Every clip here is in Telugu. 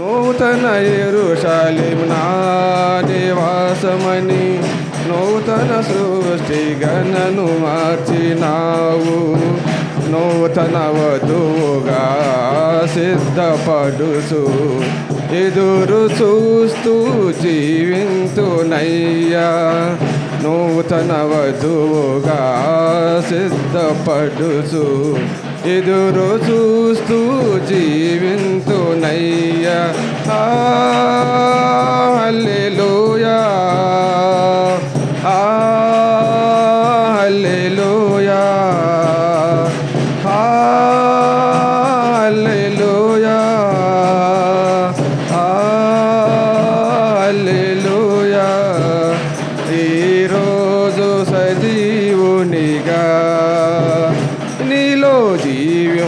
నూతన యెరూషలేము నా నివాసమని నూతన సృష్టిగా నన్ను మార్చినావు. నూతన వధువుగా సిద్ధపడుచు ఎదురు చూస్తూ జీవింతునయ్యా. నూతన వధువుగా సిద్ధపడుచు ఎదురు చూస్తూ జీవింతునయ్యా. హల్లెలూయా, హల్లెలూయా, హల్లెలూయా, హల్లెలూయా. ఈరోజు సజీవునిగా నీలో జీవింపచేసితివే.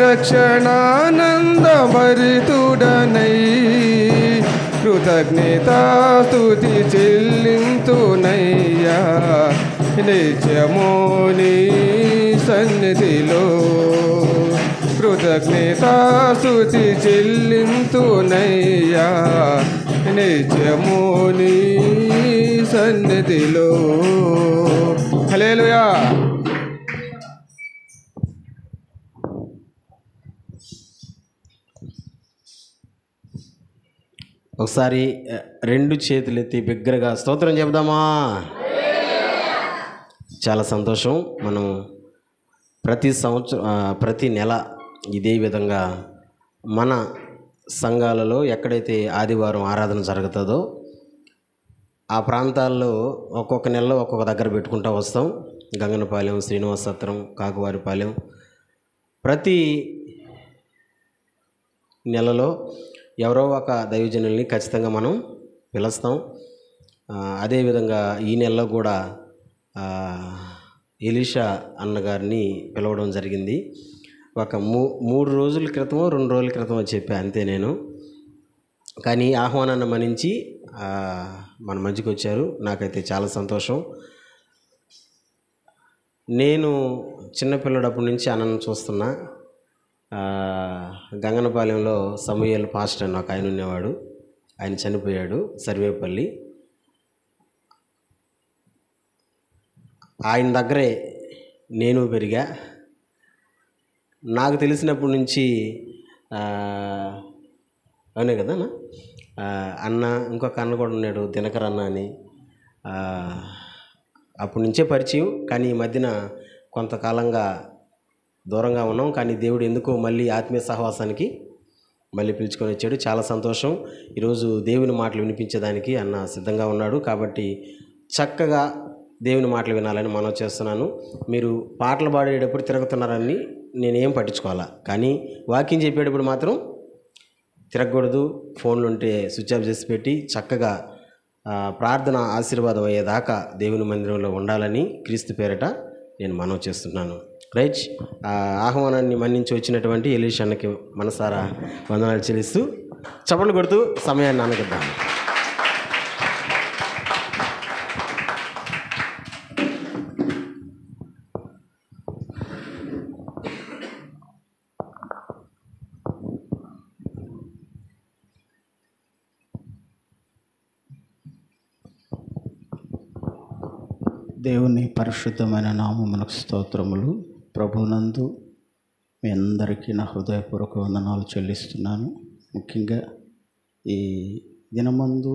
రక్షణానందభరితుడనై కృతజ్ఞతాస్తుతి చెల్లింతునయ్యా. నిత్యము నీ సన్నిధిలో కృతజ్ఞతాస్తుతి చెల్లింతునయ్యా. నిత్యము నీ సన్నిధిలో. హల్లెలూయా. ఒకసారి రెండు చేతులు ఎత్తి బిగ్గరగా స్తోత్రం చెప్దామా? చాలా సంతోషం. మనం ప్రతి సంవత్సరం ప్రతి నెల ఇదే విధంగా మన సంఘాలలో ఎక్కడైతే ఆదివారం ఆరాధన జరుగుతుందో ఆ ప్రాంతాల్లో ఒక్కొక్క నెలలో ఒక్కొక్క దగ్గర పెట్టుకుంటూ వస్తాం. గంగనపాలెం, శ్రీనివాస సత్రం, కాకువారిపాలెం. ప్రతి నెలలో ఎవరో ఒక దైవజనుల్ని ఖచ్చితంగా మనం పిలుస్తాం. అదేవిధంగా ఈ నెలలో కూడా ఎలీషా అన్నగారిని పిలవడం జరిగింది. ఒక 3 రోజుల క్రితమో 2 రోజుల క్రితమో చెప్పా అంతే నేను. కానీ ఆహ్వానాన్ని మన్నించి మన మధ్యకి వచ్చారు. నాకైతే చాలా సంతోషం. నేను చిన్నపిల్లడప్పటి నుంచి అన్నను చూస్తున్నా. గంగనపాలెంలో సమూయేల్ పాస్టర్ అని ఒక ఆయన ఉండేవాడు. ఆయన చనిపోయాడు, సర్వేపల్లి. ఆయన దగ్గరే నేను పెరిగా. నాకు తెలిసినప్పటి నుంచి అవునే కదా అన్న, ఇంకొక అన్న కూడా ఉన్నాడు, దినకర్ అన్న అని. అప్పటి నుంచే పరిచయం. కానీ ఈ మధ్యన కొంతకాలంగా దూరంగా ఉన్నాం. కానీ దేవుడు ఎందుకో మళ్ళీ ఆత్మీయ సహవాసానికి మళ్ళీ పిలుచుకొని వచ్చాడు. చాలా సంతోషం. ఈరోజు దేవుని మాటలు వినిపించడానికి అన్న సిద్ధంగా ఉన్నాడు. కాబట్టి చక్కగా దేవుని మాటలు వినాలని మనం చేస్తున్నాను. మీరు పాటలు పాడేటప్పుడు తిరుగుతున్నారని నేనేం పట్టించుకోవాలా. కానీ వాకింగ్ చెప్పేటప్పుడు మాత్రం తిరగకూడదు. ఫోన్లు ఉంటే స్విచ్ ఆఫ్ చేసి పెట్టి చక్కగా ప్రార్థన ఆశీర్వాదం అయ్యేదాకా దేవుని మందిరంలో ఉండాలని క్రీస్తు పేరట నేను మనవి చేస్తున్నాను. రైట్. ఆహ్వానాన్ని మన్నించి వచ్చినటువంటి ఎలీషా అన్నకి మనసారా వందనాలు చెల్లిస్తూ చప్పట్లు కొడుతూ సమయాన్ని నానగిద్దాం. దేవుని పరిశుద్ధమైన నామమునకు స్తోత్రములు. ప్రభునందు మీ అందరికీ నా హృదయపూర్వక వందనాలు చెల్లిస్తున్నాను. ముఖ్యంగా ఈ దినమందు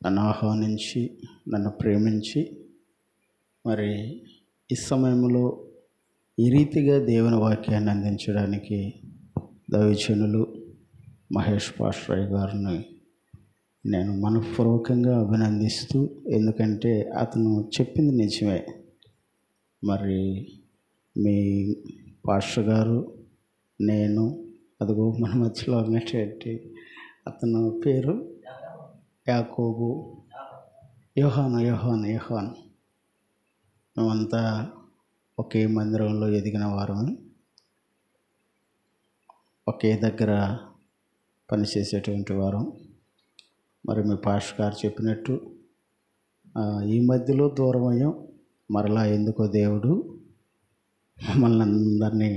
నన్ను ఆహ్వానించి నన్ను ప్రేమించి మరి ఈ సమయంలో ఈ రీతిగా దేవుని వాక్యాన్ని అందించడానికి దైవజనులు మహేష్ పాస్టర్ గారిని నేను మనపూర్వకంగా అభినందిస్తూ, ఎందుకంటే అతను చెప్పింది నిజమే. మరి మీ పాస్టర్ గారు, నేను, అదిగో మన మధ్యలో ఉన్నటువంటి అతను పేరు యాకోబు, యోహాను మేమంతా ఒకే మందిరంలో ఎదిగిన వారము, ఒకే దగ్గర పనిచేసేటువంటి వారం. మరి మీ పాస్టర్ గారు చెప్పినట్టు ఈ మధ్యలో దూరమయ్యాం. మరలా ఎందుకో దేవుడు మమ్మల్ని అందరినీ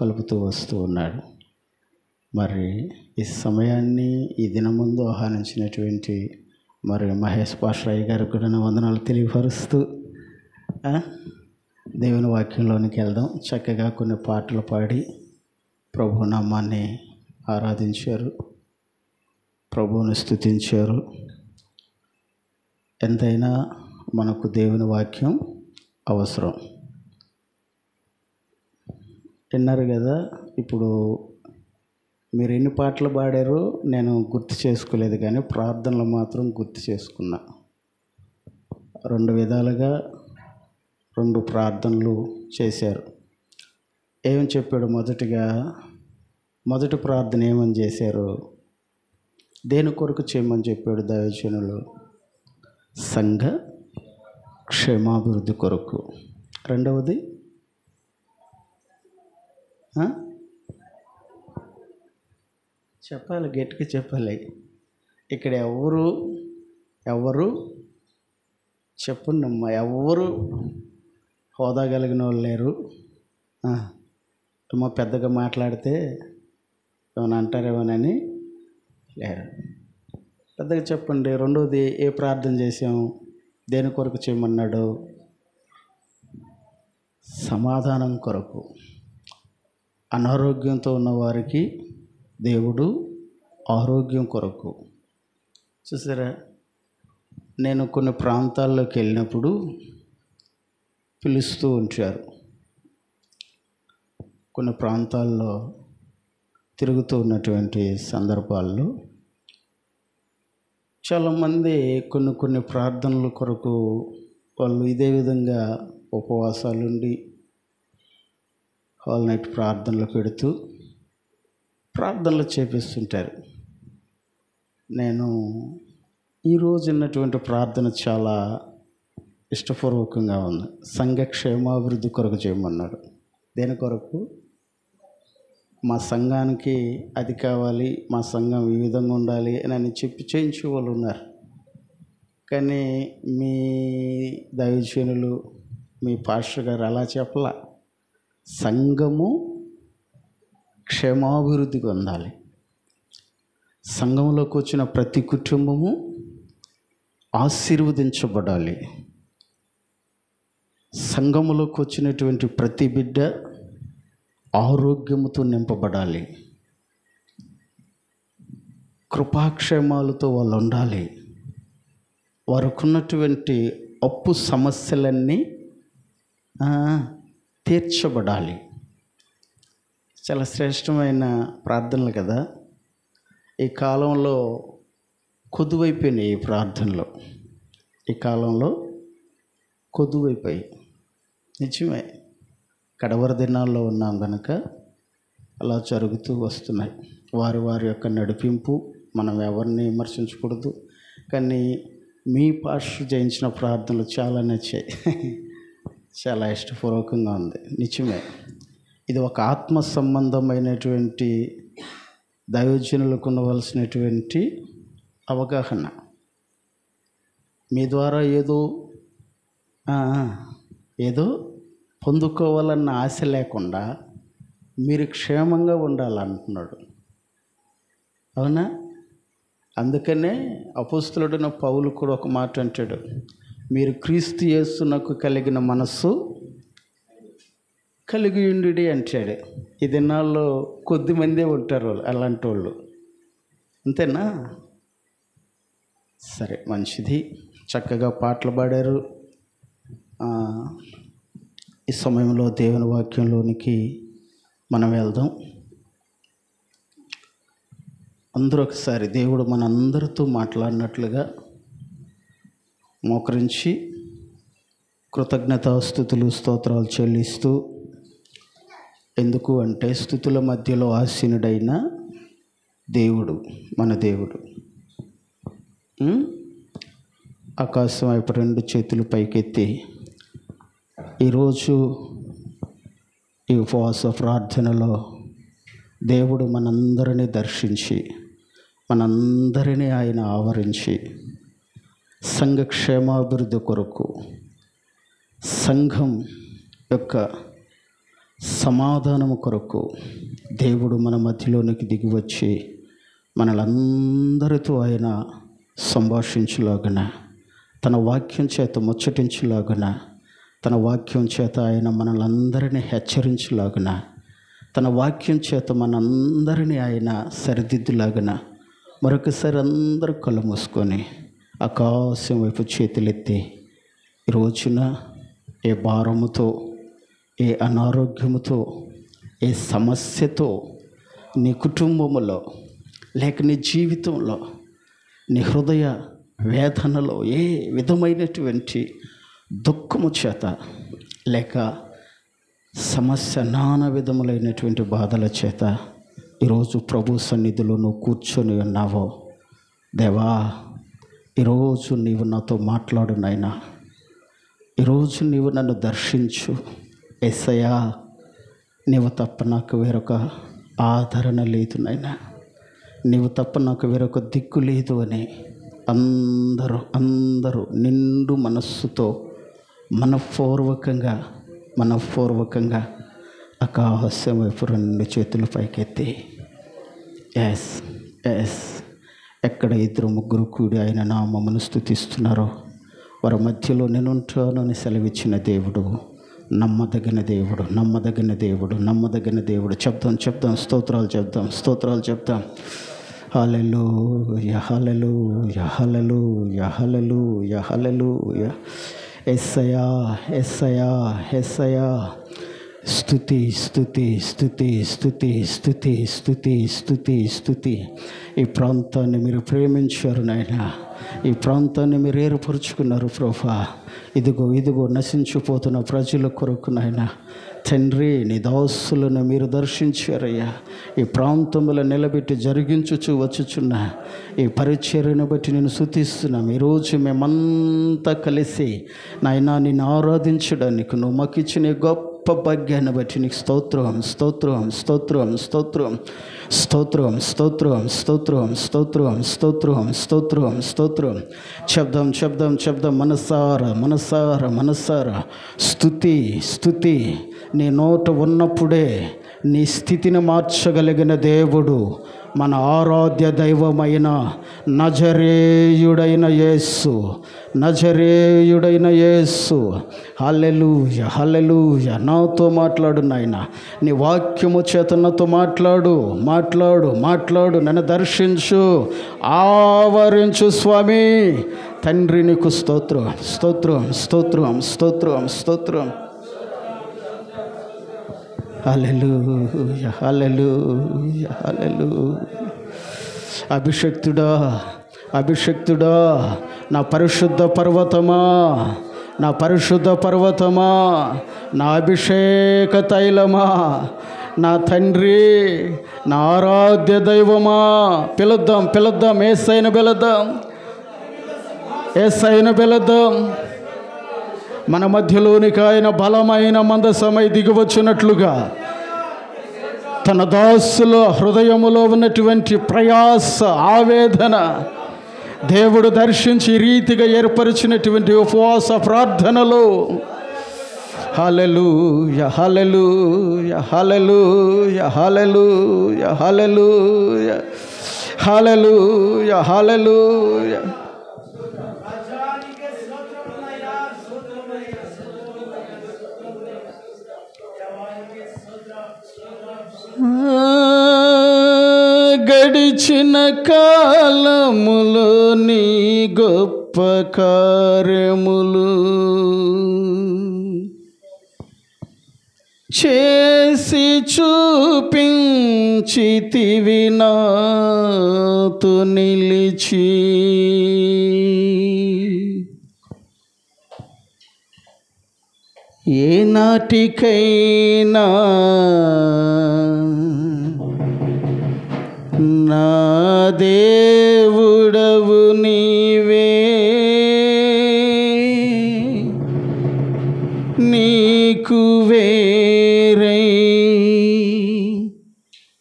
కలుపుతూ వస్తూ ఉన్నాడు. మరి ఈ సమయాన్ని ఈ దినముందు ఆహ్వానించినటువంటి మరి మహేష్ పాషరాయ్ గారికి కూడా నా వందనాలు తెలియపరుస్తూ దేవుని వాక్యంలోనికి వెళ్దాం. చక్కగా కొన్ని పాటలు పాడి ప్రభు నామాన్ని ఆరాధించారు, ప్రభువుని స్తుతించారు. ఎంతైనా మనకు దేవుని వాక్యం అవసరం. విన్నారు కదా, ఇప్పుడు మీరు ఎన్ని పాటలు పాడారో నేను గుర్తు చేసుకోలేదు, కానీ ప్రార్థనలు మాత్రం గుర్తు చేసుకున్నా. 2 విధాలుగా 2 ప్రార్థనలు చేశారు. ఏమని చెప్పాడు? మొదటి ప్రార్థన ఏమని చేశారు? దేని కొరకు చేయమని చెప్పాడు దైవజనులు? సంఘ క్షేమాభివృద్ధి కొరకు. రెండవది చెప్పాలి, గట్టిగా చెప్పాలి. ఇక్కడ ఎవరు చెప్పండి అమ్మా, ఎవరు హోదా కలిగిన వాళ్ళు లేరు. అమ్మ పెద్దగా మాట్లాడితే ఏమైనా అంటారేమోనని లేరు. పెద్దగా చెప్పండి. రెండవది ఏ ప్రార్థన చేసాము? దేని కొరకు చేయమన్నాడు? సమాధానం కొరకు. అనారోగ్యంతో ఉన్నవారికి దేవుడు ఆరోగ్యం కొరకు. చూసారా, నేను కొన్ని ప్రాంతాల్లోకి వెళ్ళినప్పుడు పిలుస్తూ ఉంటారు. కొన్ని ప్రాంతాల్లో తిరుగుతూ ఉన్నటువంటి సందర్భాల్లో చాలామంది కొన్ని ప్రార్థనల కొరకు వాళ్ళు ఇదే విధంగా ఉపవాసాలుండి ఆల్ నైట్ ప్రార్థనలు పెడుతూ ప్రార్థనలు చేపిస్తుంటారు. నేను ఈరోజు ఉన్నటువంటి ప్రార్థన చాలా ఇష్టపూర్వకంగా ఉంది. సంఘ క్షేమాభివృద్ధి కొరకు చేయమన్నాడు. దేని కొరకు? మా సంఘానికి అది కావాలి, మా సంఘం ఈ విధంగా ఉండాలి అని చెప్పి చేయించే వాళ్ళు ఉన్నారు. కానీ మీ దైవజనులు, మీ పాస్టర్ గారు అలా చెప్పలా. సంఘము క్షేమాభివృద్ధి పొందాలి. సంఘంలోకి వచ్చిన ప్రతి కుటుంబము ఆశీర్వదించబడాలి. సంఘములోకి వచ్చినటువంటి ప్రతి బిడ్డ ఆరోగ్యముతో నింపబడాలి. కృపాక్షేమాలతో వాళ్ళు ఉండాలి. వారికున్నటువంటి అప్పు సమస్యలన్నీ తీర్చబడాలి. చాలా శ్రేష్టమైన ప్రార్థనలు కదా. ఈ కాలంలో కొదువైపోయినాయి ఈ ప్రార్థనలు. ఈ కాలంలో కొదువైపోయి నిజమే, కడవర దినాల్లో ఉన్నాం కనుక అలా జరుగుతూ వస్తున్నాయి. వారి యొక్క నడిపింపు మనం ఎవరిని విమర్శించకూడదు. కానీ మీ పాస్టర్ చేయించిన ప్రార్థనలు చాలా నచ్చాయి. చాలా ఇష్టపూర్వకంగా ఉంది. నిజమే, ఇది ఒక ఆత్మ సంబంధమైనటువంటి దైవజనులకు ఉండవలసినటువంటి అవగాహన. మీ ద్వారా ఏదో పొందుకోవాలన్న ఆశ లేకుండా మీరు క్షేమంగా ఉండాలంటున్నాడు. అవునా? అందుకనే అపోస్తలుడైన పౌలు కూడా ఒక మాట అంటాడు, మీరు క్రీస్తు యేసునకు కలిగిన మనస్సు కలిగి ఉండి అంటాడు. ఈ దినాల్లో కొద్దిమందే ఉంటారు అలాంటి వాళ్ళు. అంతేనా? సరే, మంచిది. చక్కగా పాటలు పాడారు. ఈ సమయంలో దేవుని వాక్యంలోనికి మనం వెళ్దాం. అందరూ ఒకసారి దేవుడు మనందరితో మాట్లాడినట్లుగా మోకరించి కృతజ్ఞతాస్తుతులు స్తోత్రాలు చెల్లిస్తూ, ఎందుకు అంటే స్తుతుల మధ్యలో ఆసీనుడైన దేవుడు మన దేవుడు. ఆకాశం వైపు 2 చేతులు పైకెత్తి ఈరోజు ఈ ఉపవాస ప్రార్థనలో దేవుడు మనందరినీ దర్శించి మనందరినీ ఆయన ఆవరించి సంఘ క్షేమాభివృద్ధి కొరకు, సంఘం యొక్క సమాధానము కొరకు దేవుడు మన మధ్యలోనికి దిగి వచ్చి మనలందరితో ఆయన సంభాషించులాగున, తన వాక్యం చేత ముచ్చటించులాగున, తన వాక్యం చేత ఆయన మనలందరినీ హెచ్చరించులాగున, తన వాక్యం చేత మనందరినీ ఆయన సరిదిద్దులాగున మరొకసారి అందరూ కళ్ళు మూసుకొని ఆకాశం వైపు చేతులెత్తి ఈ రోజున ఏ భారముతో, ఏ అనారోగ్యముతో, ఏ సమస్యతో నీ కుటుంబములో లేక నీ జీవితంలో, నీ హృదయ వేదనలో ఏ విధమైనటువంటి దుఃఖము చేత లేక సమస్య, నానా విధములైనటువంటి బాధల చేత ఈరోజు ప్రభు సన్నిధిలో నువ్వు కూర్చొని ఉన్నావో, దేవా ఈరోజు నీవు నాతో మాట్లాడు నాయనా, ఈరోజు నీవు నన్ను దర్శించు యేసయ్యా, నీవు తప్ప నాకు వేరొక ఆదరణ లేదు నాయనా, నీవు తప్ప నాకు వేరొక దిక్కు లేదు అని అందరూ నిండు మనస్సుతో మనపూర్వకంగా ఆకాశం వైపు 2 చేతులు పైకెత్తి ఎస్ ఎక్కడ 2-3 కూడి ఆయన నామమును స్తుతిస్తున్నారో వారి మధ్యలో నేనుంటానని సెలవిచ్చిన దేవుడు నమ్మదగిన దేవుడు. చెప్దాం స్తోత్రాలు చెప్దాం. హల్లెలూయా హల్లెలూయా హల్లెలూయా హల్లెలూయా హల్లెలూయా. యేసయ్యా యేసయ్యా యేసయ్యా. స్తుతి స్తుతి స్తుతి స్తుతి స్తుతి స్తుతి స్తుతి స్తుతి. ఈ ప్రాంతాన్ని మీరు ప్రేమించారు నాయన, ఈ ప్రాంతాన్ని మీరు ఏర్పరుచుకున్నారు ప్రభువా. ఇదిగో నశించిపోతున్న ప్రజల కొరకు నాయన తండ్రి, నీ దాసులను మీరు దర్శించారయ్యా. ఈ ప్రాంతంలో నిలబెట్టి జరిగించుచు వచ్చుచున్న ఈ పరిచర్యను బట్టి నేను స్తుతిస్తున్నాం. ఈరోజు మేమంతా కలిసి నాయనా నిన్ను ఆరాధించడానికి నువ్వు మాకు ఇచ్చిన గొప్ప భాగ్యాన్ని బట్టి నీకు స్తోత్రం స్తోత్రం స్తోత్రం స్తోత్రం స్తోత్రం స్తోత్రం స్తోత్రం స్తోత్రం స్తోత్రం స్తోత్రం స్తోత్రం. చెప్దాం మనసారా స్తుతి. నీ నోట ఉన్నప్పుడే నీ స్థితిని మార్చగలిగిన దేవుడు మన ఆరాధ్య దైవమైన నజరేయుడైన యేసు. హల్లెలూయా హల్లెలూయా. నాతో మాట్లాడు నాయన, నీ వాక్యము చేత నాతో మాట్లాడు. నన్ను దర్శించు, ఆవరించు స్వామి. తండ్రి నీకు స్తోత్రం స్తోత్రం స్తోత్రం స్తోత్రం స్తోత్రం. హల్లెలూయా హల్లెలూయా హల్లెలూయా. అభిషక్తుడా నా పరిశుద్ధ పర్వతమా, నా అభిషేక తైలమా, నా తండ్రి, నా ఆరాధ్య దైవమా. పిలుద్దాం యేసయ్యను పిలుద్దాం. మన మధ్యలోనికి ఆయన బలమైన మందసమై దిగివచ్చినట్లుగా తన దాసుల హృదయములో ఉన్నటువంటి ప్రయాస, ఆవేదన దేవుడు దర్శించి ఈ రీతిగా ఏర్పరిచినటువంటి ఉపవాస ప్రార్థనలో హల్లెలూయా హల్లెలూయా హల్లెలూయా హల్లెలూయా హల్లెలూయా హల్లెలూయా హల్లెలూయా. గడిచిన కాలములో నీ గొప్ప కార్యములు చేసి చూపించితివి నాతో నిలిచి. ఏ నాటికైనా నా దేవుడవు నీవే, నీకు వేరై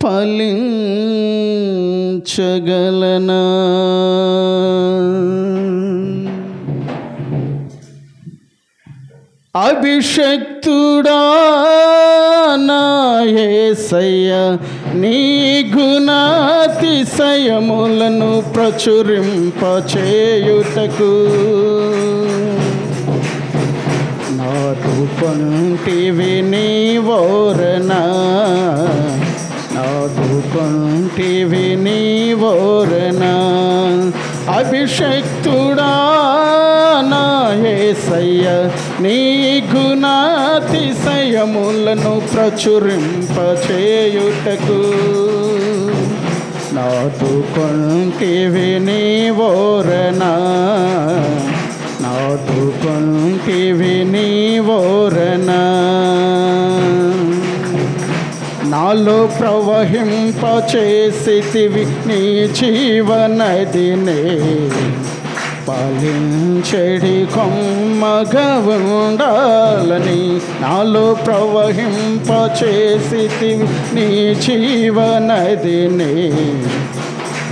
ఫలించగలనా. అభిషక్తుడా నా యేసయ్య నీ గుణాతిశయములను ప్రచురింపచేయుటకు నాటు కొంటివి నీవోరణ నాటు కొంటివి నీవోరణ అభిషక్తుడా నా యేసయ్య నీ గుణాతిశయములను ప్రచురింపచేయుటకు నాటు కొంటివి నీవోరణ నాటు కొంటివి నీవోరణ నాలో ప్రవహింపచేసితివి నీ జీవనదినే పాలించెడి కొమ్మగా ఉండాలని నాలో ప్రవహింపచేసితివి నీ జీవనదినే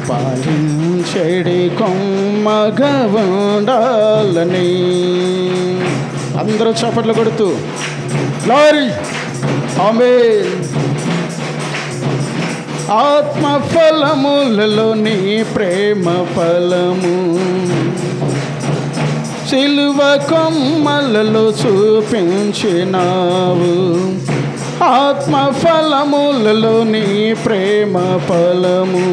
పాలించెడి కొమ్మగా ఉండాలని. అందరూ చప్పట్లు కొడుతూ గ్లోరీ ఆమేన్. ఆత్మ ఫలములలో నీ ప్రేమ ఫలము సిలువ కొమ్మలలో చూపించినావు. ఆత్మ ఫలములలో నీ ప్రేమ ఫలము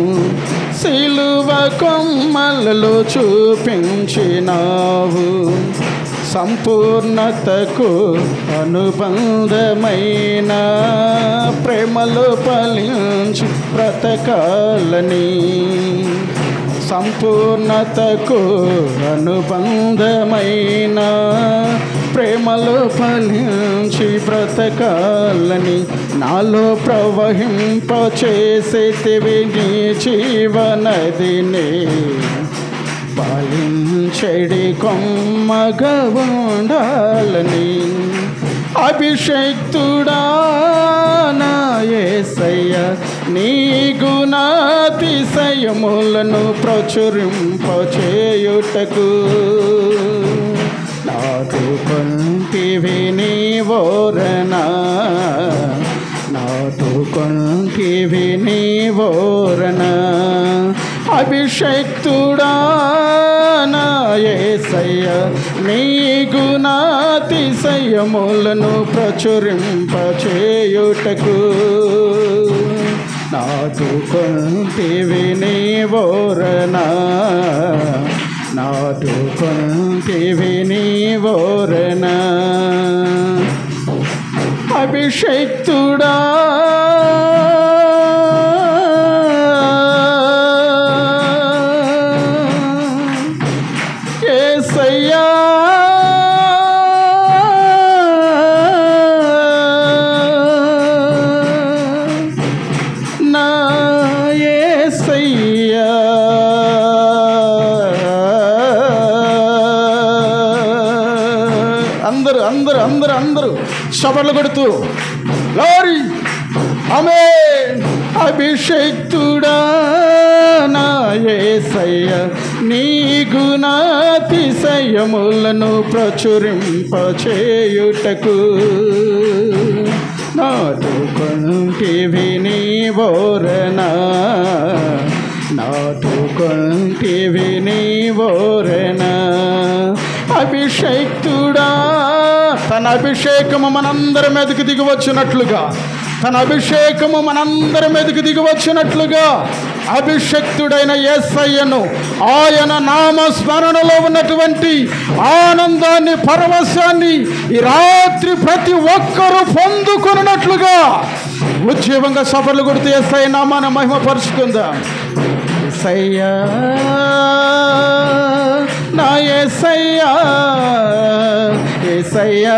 సిలువ కొమ్మలలో చూపించినావు. సంపూర్ణతకు అనుబంధమైన ప్రేమలో ఫలించి బ్రతకాలని. సంపూర్ణతకు అనుబంధమైన ప్రేమలో ఫలించి బ్రతకాలని. నాలో ప్రవహింపచేసేతివి నీ జీవనదినే పాలించెడి కొమ్మగా ఉండాలని. అభిషక్తుడా నా యేసయ్య నీ గుణాతిశయములను ప్రచురింపచేయుటకు నాటు కొంటివి నీవోరణ నాటు కొంటివి నీవోరణ. అభిషక్తుడా నా యేసయ్య నీ గుణాతిశయములను ప్రచురింపచేయుటకు నాటు కొంటివి నీవోరణ నాటు కొంటివి నీవోరణ. అభిషక్తుడా యేసయ్యా నా యేసయ్యా అందరూ అందరూ అందరూ అందరూ చప్పట్లు కొడుతూ గ్లోరీ ఆమేన్. అభిషక్తుడా నా యేసయ్య నీ గుణాతిశయములను ప్రచురింపచేయుటకు నాటు కొంటివి నీవోరణ నాటు కొంటివి నీవోరణ. అభిషక్తుడా తన అభిషేకము మనందరి మీదకి దిగివచ్చినట్లుగా తన అభిషేకము మనందరి మీదకి దిగివచ్చినట్లుగా అభిషక్తుడైన యేసయ్యను ఆయన నామస్మరణలో ఉన్నటువంటి ఆనందాన్ని పరవశాన్ని ఈ రాత్రి ప్రతి ఒక్కరూ పొందుకున్నట్లుగా ఉజ్జీవంగా సభలు కొడుతూ యేసయ్య నామాన్ని మహిమపరుచుకుందాం. యేసయ్యా నా యేసయ్యా యేసయ్యా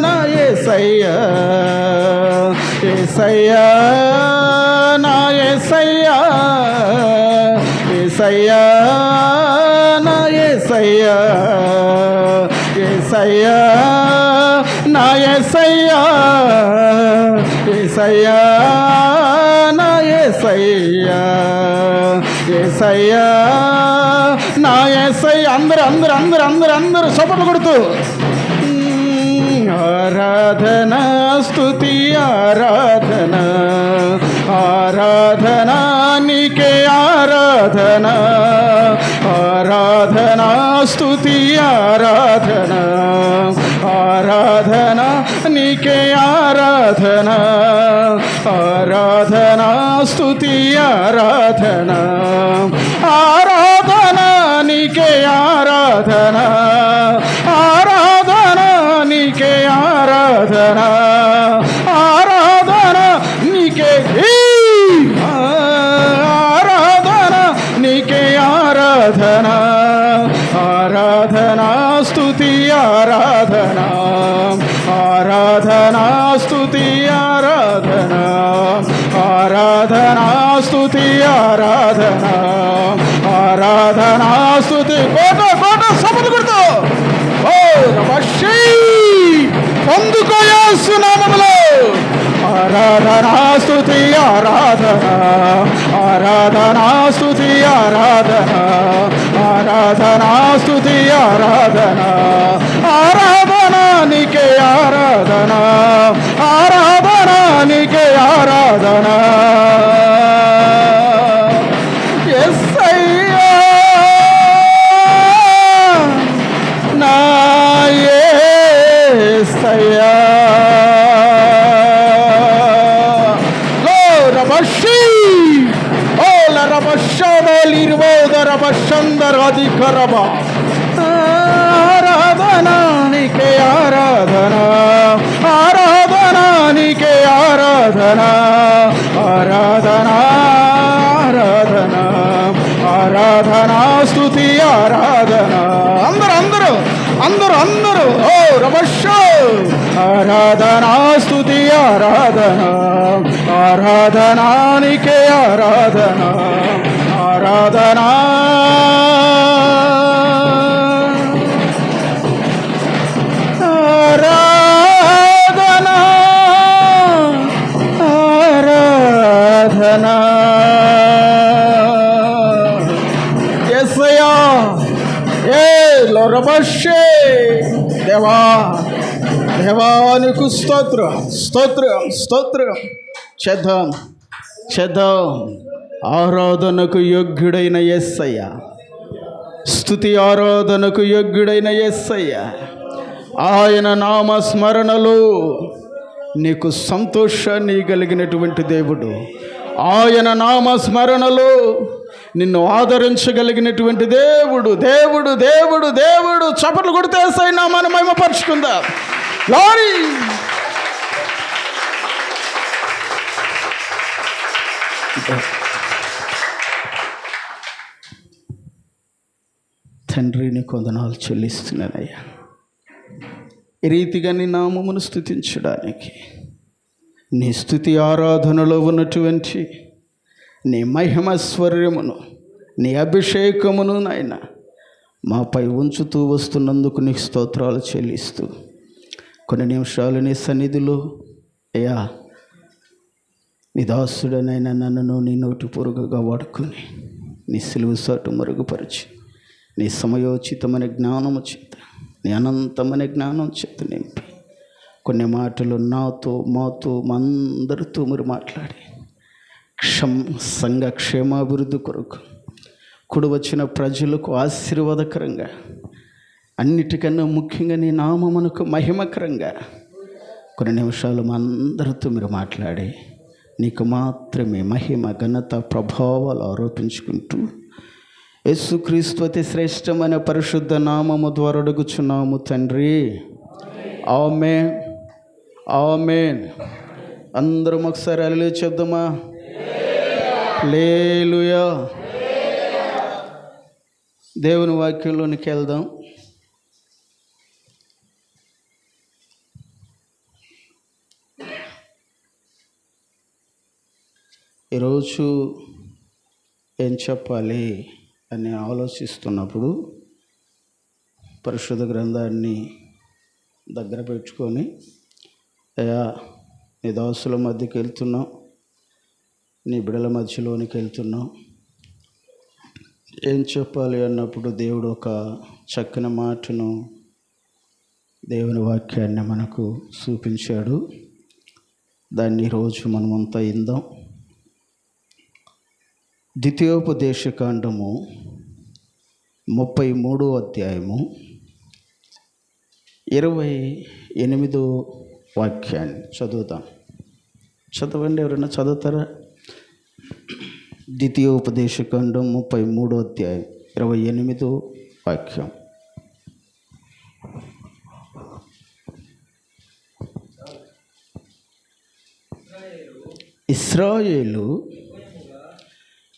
నా యేసయ్యా యేసయ్యా నా యేసయ్యా యేసయ్యా నా యేసయ్యా యేసయ్యా నా యేసయ్యా యేసయ్యా నా యేసయ్యా యేసయ్యా నా యేసయ్యా. అందరూ అందరూ అందరూ అందరూ అందరూ చప్పట్లు కొడుతూ ఆరాధన స్తుతి ఆరాధన ఆరాధన నీకే ఆరాధన ఆరాధన స్తుతి ఆరాధన ఆరాధన నీకే ఆరాధన ఆరాధన స్తుతి ఆరాధన ఆరాధన నీకే ఆరాధన ఆరాధన నీకే ఆరాధన ఆరాధన నీకే ఆరాధన నీకే ఆరాధన ఆరాధన స్తుతి ఆరాధన ఆరాధన స్తుతి ఆరాధన ఆరాధన స్తుతి ఆరాధన ఆరాధన స్తుతి కోట కోట సముద్ర కొడుతూ ఓ రమశ్రీ పొందుకో యేసు నామములో ఆరాధన స్తుతి ఆరాధన ఆరాధన స్తుతి ఆరాధన ఆరాధన స్తుతి ఆరాధన ఆరాధన నీకే ఆరాధన ఆరాధన నీకే ఆరాధన యేసయ్యా నా యేసయ్యా ఆరాధన నీకే ఆరాధన ఆరాధన నీకే ఆరాధన ఆరాధన ఆరాధన ఆరాధన స్తుతి ఆరాధన అందరూ అందరూ అందరూ అందరూ ఓ రమష ఆరాధన స్తుతి ఆరాధన ఆరాధన నీకే ఆరాధన ఆరాధన ఆరాధన ఆరాధన యేసయ్యా ఏ లోరబషే దేవా దేవానికి స్తోత్రం స్తోత్రం స్తోత్రం చేద్దాం చేద్దాం ఆరాధనకు యోగ్యుడైన యేసయ్య స్తుతి ఆరాధనకు యోగ్యుడైన యేసయ్య ఆయన నామస్మరణలో నీకు సంతోషాన్ని కలిగినటువంటి దేవుడు ఆయన నామస్మరణలో నిన్ను ఆదరించగలిగినటువంటి దేవుడు దేవుడు దేవుడు దేవుడు చప్పట్లు కొడితే యేసయ్య నామాన్ని మహిమపరుచుకుందాం గ్లోరీ తండ్రి నీకు వందనాలు చెల్లిస్తున్నానయ్యా ఈ రీతిగా నీ నామమును స్తుతించడానికి నీ స్తుతి ఆరాధనలో ఉన్నటువంటి నీ మహిమస్వర్యమును నీ అభిషేకమును నాయన మాపై ఉంచుతూ వస్తున్నందుకు నీకు స్తోత్రాలు చెల్లిస్తూ కొన్ని నిమిషాలు నీ సన్నిధిలో అయ్యా నీ దాసుడనైనా నన్ను నీ నోటి పొరుగుగా వాడుకొని నీ సిలువు సాటు మరుగుపరిచి నీ సమయోచితమైన జ్ఞానము చేత నీ అనంతమైన జ్ఞానం చేత నింపి కొన్ని మాటలు నాతో మాతో అందరితో మీరు మాట్లాడి సంఘ క్షేమాభివృద్ధి కొరకు కుడి వచ్చిన ప్రజలకు ఆశీర్వాదకరంగా అన్నిటికన్నా ముఖ్యంగా నీ నామమునకు మహిమకరంగా కొన్ని నిమిషాలు మా అందరితో మీరు మాట్లాడి నీకు మాత్రమే మహిమ ఘనత ప్రభావాలు ఆరోపించుకుంటూ యేసుక్రీస్తు అతి శ్రేష్టమైన పరిశుద్ధ నామము ద్వారా అడుగుచున్నాము తండ్రి ఆమేన్ ఆమేన్ అందరం ఒకసారి హల్లెలూయా చెప్దామా హల్లెలూయా దేవుని వాక్యంలోనికి వెళ్దాం ఈరోజు ఏం చెప్పాలి అని ఆలోచిస్తున్నప్పుడు పరిశుద్ధ గ్రంథాన్ని దగ్గర పెట్టుకొని అయ్యా నీ దాసుల మధ్యకి వెళ్తున్నాం నీ బిడల మధ్యలోనికి వెళ్తున్నాం ఏం చెప్పాలి అన్నప్పుడు దేవుడు ఒక చక్కని మాటను దేవుని వాక్యాన్ని మనకు చూపించాడు. దాన్ని ఈరోజు మనమంతా ఇందాం. ద్వితీయోపదేశకాండము 33వ అధ్యాయము 28వ వాక్యాన్ని చదువుతాం. చదవండి, ఎవరైనా చదువుతారా? ద్వితీయోపదేశకాండం 33వ అధ్యాయం 28వ వాక్యం.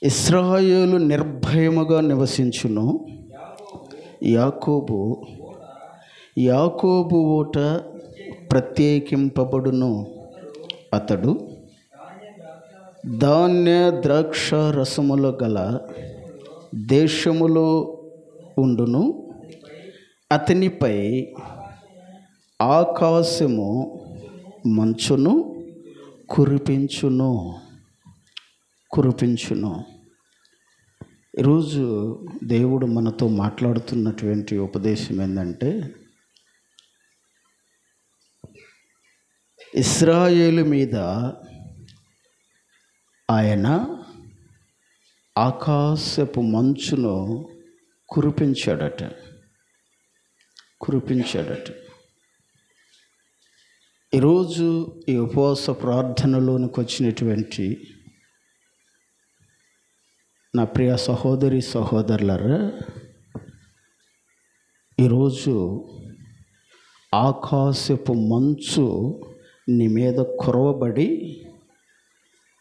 ఇశ్రాయేలు నిర్భయముగా నివసించును. యాకోబు ఓట ప్రత్యేకింపబడును. అతడు ధాన్య ద్రాక్ష రసములు గల దేశములో ఉండును. అతనిపై ఆకాశము మంచును కురిపించును. ఈరోజు దేవుడు మనతో మాట్లాడుతున్నటువంటి ఉపదేశం ఏంటంటే, ఇశ్రాయేలు మీద ఆయన ఆకాశపు మంచును కురిపించాడట. ఈరోజు ఈ ఉపవాస ప్రార్థనలోనికి వచ్చినటువంటి నా ప్రియ సహోదరి సహోదరులారా, ఈరోజు ఆకాశపు మంచు నీ మీద కురవబడి,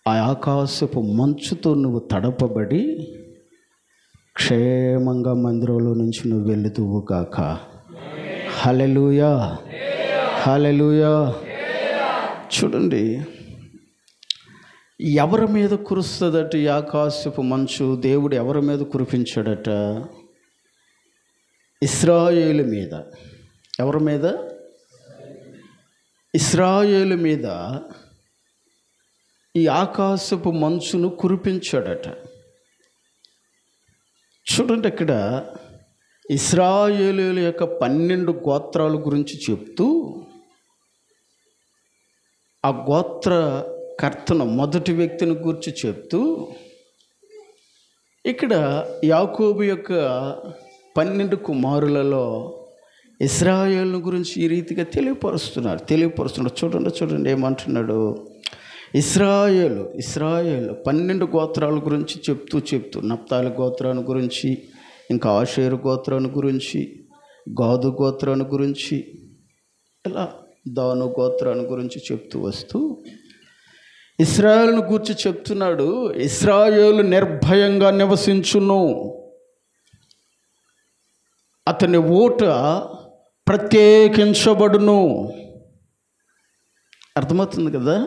ఆ ఆకాశపు మంచుతో నువ్వు తడపబడి క్షేమంగా మందిరంలో నుంచి నువ్వు వెళుతువు గాక. హల్లెలూయా, హల్లెలూయా. చూడండి, ఎవరి మీద కురుస్తుందట ఈ ఆకాశపు మంచు? దేవుడు ఎవరి మీద కురిపించాడట? ఇశ్రాయేలు మీద. ఎవరి మీద? ఇశ్రాయేలు మీద ఈ ఆకాశపు మంచును కురిపించాడట. చూడండి, ఇక్కడ ఇశ్రాయేలీయుల యొక్క 12 గోత్రాల గురించి చెప్తూ, ఆ గోత్ర కర్తను మొదటి వ్యక్తిని గురించి చెప్తూ, ఇక్కడ యాకోబు యొక్క 12 కుమారులలో ఇశ్రాయేలు గురించి ఈ రీతిగా తెలియపరుస్తున్నాడు. చూడండి ఏమంటున్నాడు? ఇశ్రాయేలు 12 గోత్రాల గురించి చెప్తూ నప్తాలి గోత్రాన్ని గురించి, ఇంకా ఆషేరు గోత్రాన్ని గురించి, గాదు గోత్రాన్ని గురించి, ఇలా దాను గోత్రాన్ని గురించి చెప్తూ వస్తూ ఇశ్రాయేలును గురించి చెప్తున్నాడు. ఇశ్రాయేలు నిర్భయంగా నివసించును. అతని ఓట ప్రత్యేకించబడును. అర్థమవుతుంది కదా?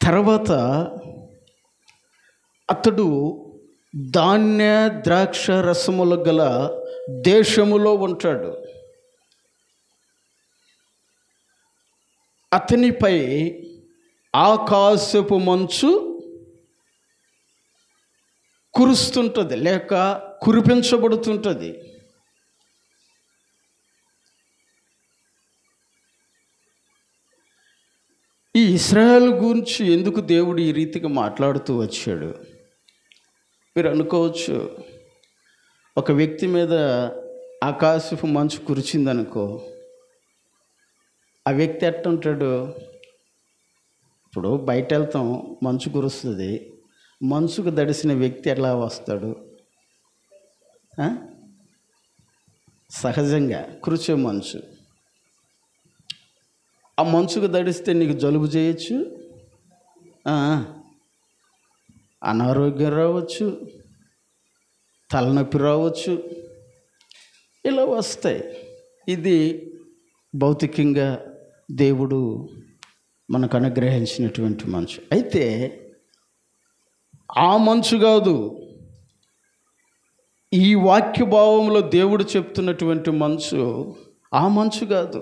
తర్వాత అతడు ధాన్య ద్రాక్ష రసములు గల దేశములో ఉంటాడు. అతనిపై ఆకాశపు మంచు కురుస్తుంటుంది, లేక కురిపించబడుతుంటుంది. ఈ ఇశ్రాయేలు గురించి ఎందుకు దేవుడు ఈ రీతిగా మాట్లాడుతూ వచ్చాడు? మీరు అనుకోవచ్చు, ఒక వ్యక్తి మీద ఆకాశపు మంచు కురిచిందనుకో, ఆ వ్యక్తి ఎట్టుంటాడు? ఇప్పుడు బయట వెళ్తాం, మంచు కురుస్తుంది, మంచుకు దడిసిన వ్యక్తి ఎలా వస్తాడు? సహజంగా కురిచే మంచు, ఆ మంచుకు దడిస్తే నీకు జలుబు చేయొచ్చు, అనారోగ్యం రావచ్చు, తలనొప్పి రావచ్చు, ఇలా వస్తాయి. ఇది భౌతికంగా దేవుడు మనకు అనుగ్రహించినటువంటి మంచు. అయితే ఆ మంచు కాదు, ఈ వాక్య భావంలో దేవుడు చెప్తున్నటువంటి మంచు ఆ మంచు కాదు.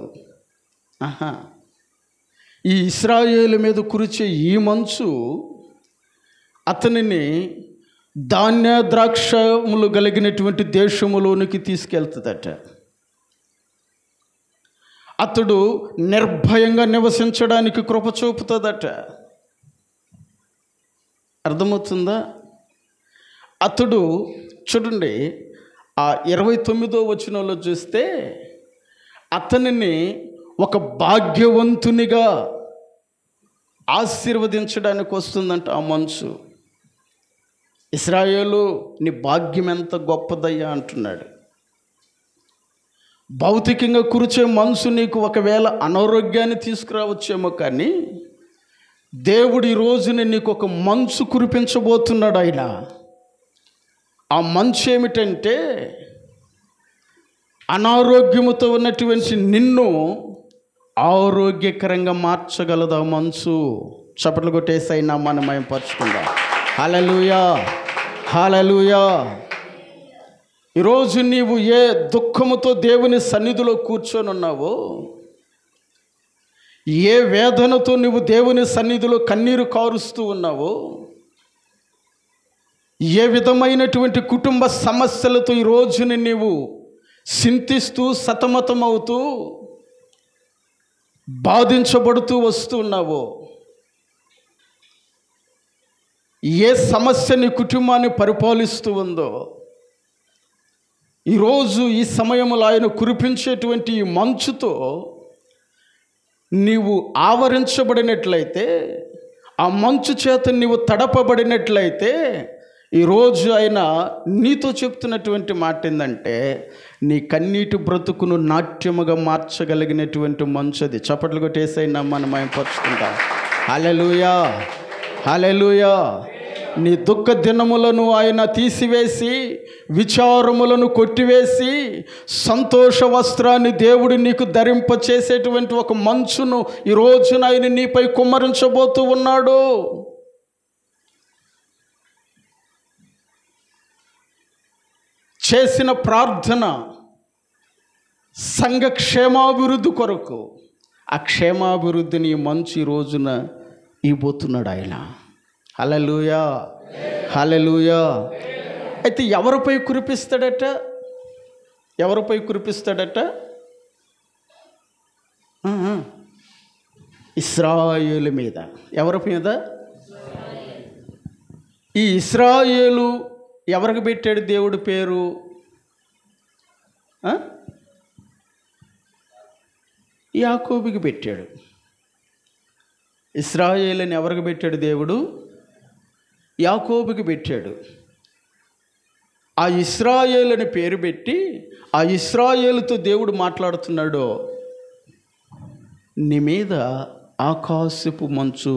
ఈ ఇశ్రాయేలు మీద కురిచే ఈ మంచు అతనిని ధాన్య ద్రాక్షములు కలిగినటువంటి దేశములోనికి తీసుకెళ్తుందట. అతడు నిర్భయంగా నివసించడానికి కృప చూపుతుందట. అర్థమవుతుందా? అతడు చూడండి, ఆ 29వ వచనంలో చూస్తే అతనిని ఒక భాగ్యవంతునిగా ఆశీర్వదించడానికి వస్తుందంట ఆ మంచు. ఇశ్రాయేలు, నీ భాగ్యం ఎంత గొప్పదయ్యా అంటున్నాడు. భౌతికంగా కురిచే మంచు నీకు ఒకవేళ అనారోగ్యాన్ని తీసుకురావచ్చేమో, కానీ దేవుడు ఈ రోజున నీకు ఒక మంచు కురిపించబోతున్నాడు. ఆయన ఆ మంచు ఏమిటంటే, అనారోగ్యముతో ఉన్నటువంటి నిన్ను ఆరోగ్యకరంగా మార్చగలదు ఆ మంచు. చప్పట్లు కొట్టేసి నామాన్ని మహిమపరచుకుందాం. హల్లెలూయా, హల్లెలూయా. ఈరోజు నీవు ఏ దుఃఖముతో దేవుని సన్నిధిలో కూర్చొని ఉన్నావో, ఏ వేదనతో నువ్వు దేవుని సన్నిధిలో కన్నీరు కారుస్తూ ఉన్నావో, ఏ విధమైనటువంటి కుటుంబ సమస్యలతో ఈ రోజుని నీవు చింతిస్తూ సతమతమవుతూ బాధించబడుతూ వస్తున్నావో, ఏ సమస్య నీ కుటుంబాన్ని పరిపాలిస్తూ ఉందో, ఈరోజు ఈ సమయంలో ఆయన కురిపించేటువంటి ఈ మంచుతో నీవు ఆవరించబడినట్లయితే, ఆ మంచు చేత నీవు తడపబడినట్లయితే, ఈరోజు ఆయన నీతో చెప్తున్నటువంటి మాట ఏంటంటే, నీ కన్నీటి బ్రతుకును నాట్యముగా మార్చగలిగినటువంటి మంచు అది. చప్పట్లు కొట్టేసి నమ్మని మహిమపరుచుకుంటా. హల్లెలూయా, హల్లెలూయా. నీ దుఃఖ దినములను ఆయన తీసివేసి, విచారములను కొట్టివేసి, సంతోష వస్త్రాన్ని దేవుడు నీకు ధరింపచేసేటువంటి ఒక మంచును ఈ రోజున ఆయన నీపై కుమ్మరించబోతూ ఉన్నాడు. చేసిన ప్రార్థన సంఘ క్షేమాభివృద్ధి కొరకు, ఆ క్షేమాభివృద్ధిని మంచి రోజున ఇవ్వబోతున్నాడు ఆయన. హల్లెలూయా, హల్లెలూయా. అయితే ఎవరిపై కురిపిస్తాడట? ఎవరిపై కురిపిస్తాడట? ఇశ్రాయేలు మీద. ఎవరి మీద? ఈ ఇశ్రాయేలు ఎవరికి పెట్టాడు దేవుడి పేరు? యాకోబుకి పెట్టాడు. ఇశ్రాయేలు అని ఎవరికి పెట్టాడు దేవుడు? యాకోబుకి పెట్టాడు. ఆ ఇశ్రాయేలు అని పేరు పెట్టి ఆ ఇశ్రాయేలుతో దేవుడు మాట్లాడుతున్నాడు, నీ మీద ఆకాశపు మంచు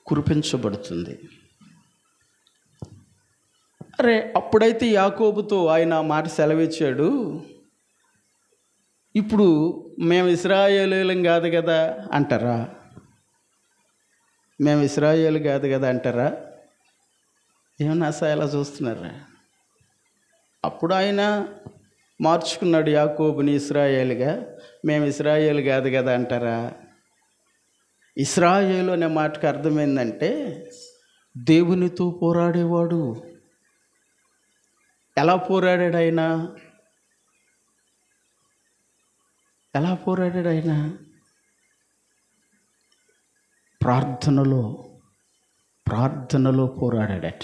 కురిపించబడుతుంది. అరే, అప్పుడైతే యాకోబుతో ఆయన మాట సెలవిచ్చాడు. ఇప్పుడు మేము ఇశ్రాయేలీయులం కాదు కదా అంటారా? మేము ఇశ్రాయేలు కాదు కదా అంటారా? ఏమన్నా ఎలా చూస్తున్నారా? అప్పుడు ఆయన మార్చుకున్నాడు యాకోబుని ఇశ్రాయేలుగా. మేము ఇశ్రాయేలు కాదు కదా అంటారా? ఇశ్రాయేలు అనే మాటకు అర్థమైందంటే దేవునితో పోరాడేవాడు. ఎలా పోరాడాడు ఆయన? ఎలా పోరాడాడు ఆయన? ప్రార్థనలో పోరాడాడట.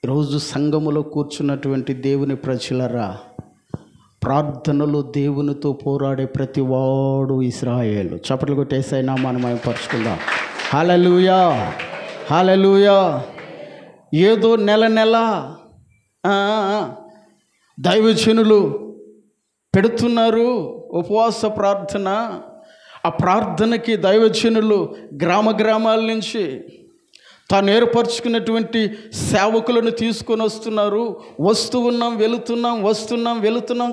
ఈరోజు సంఘములో కూర్చున్నటువంటి దేవుని ప్రజలరా, ప్రార్థనలో దేవునితో పోరాడే ప్రతివాడు ఇశ్రాయేలు. చప్పట్లు కొట్టేసైనా మనం పరుచుకుందాం. హల్లెలూయా, హల్లెలూయా. ఏదో నెల దైవజనులు పెడుతున్నారు ఉపవాస ప్రార్థన. ఆ ప్రార్థనకి దైవజనులు గ్రామాల నుంచి తాను ఏర్పరచుకున్నటువంటి సేవకులను తీసుకొని వస్తున్నారు. వస్తూ ఉన్నాం, వెళుతున్నాం.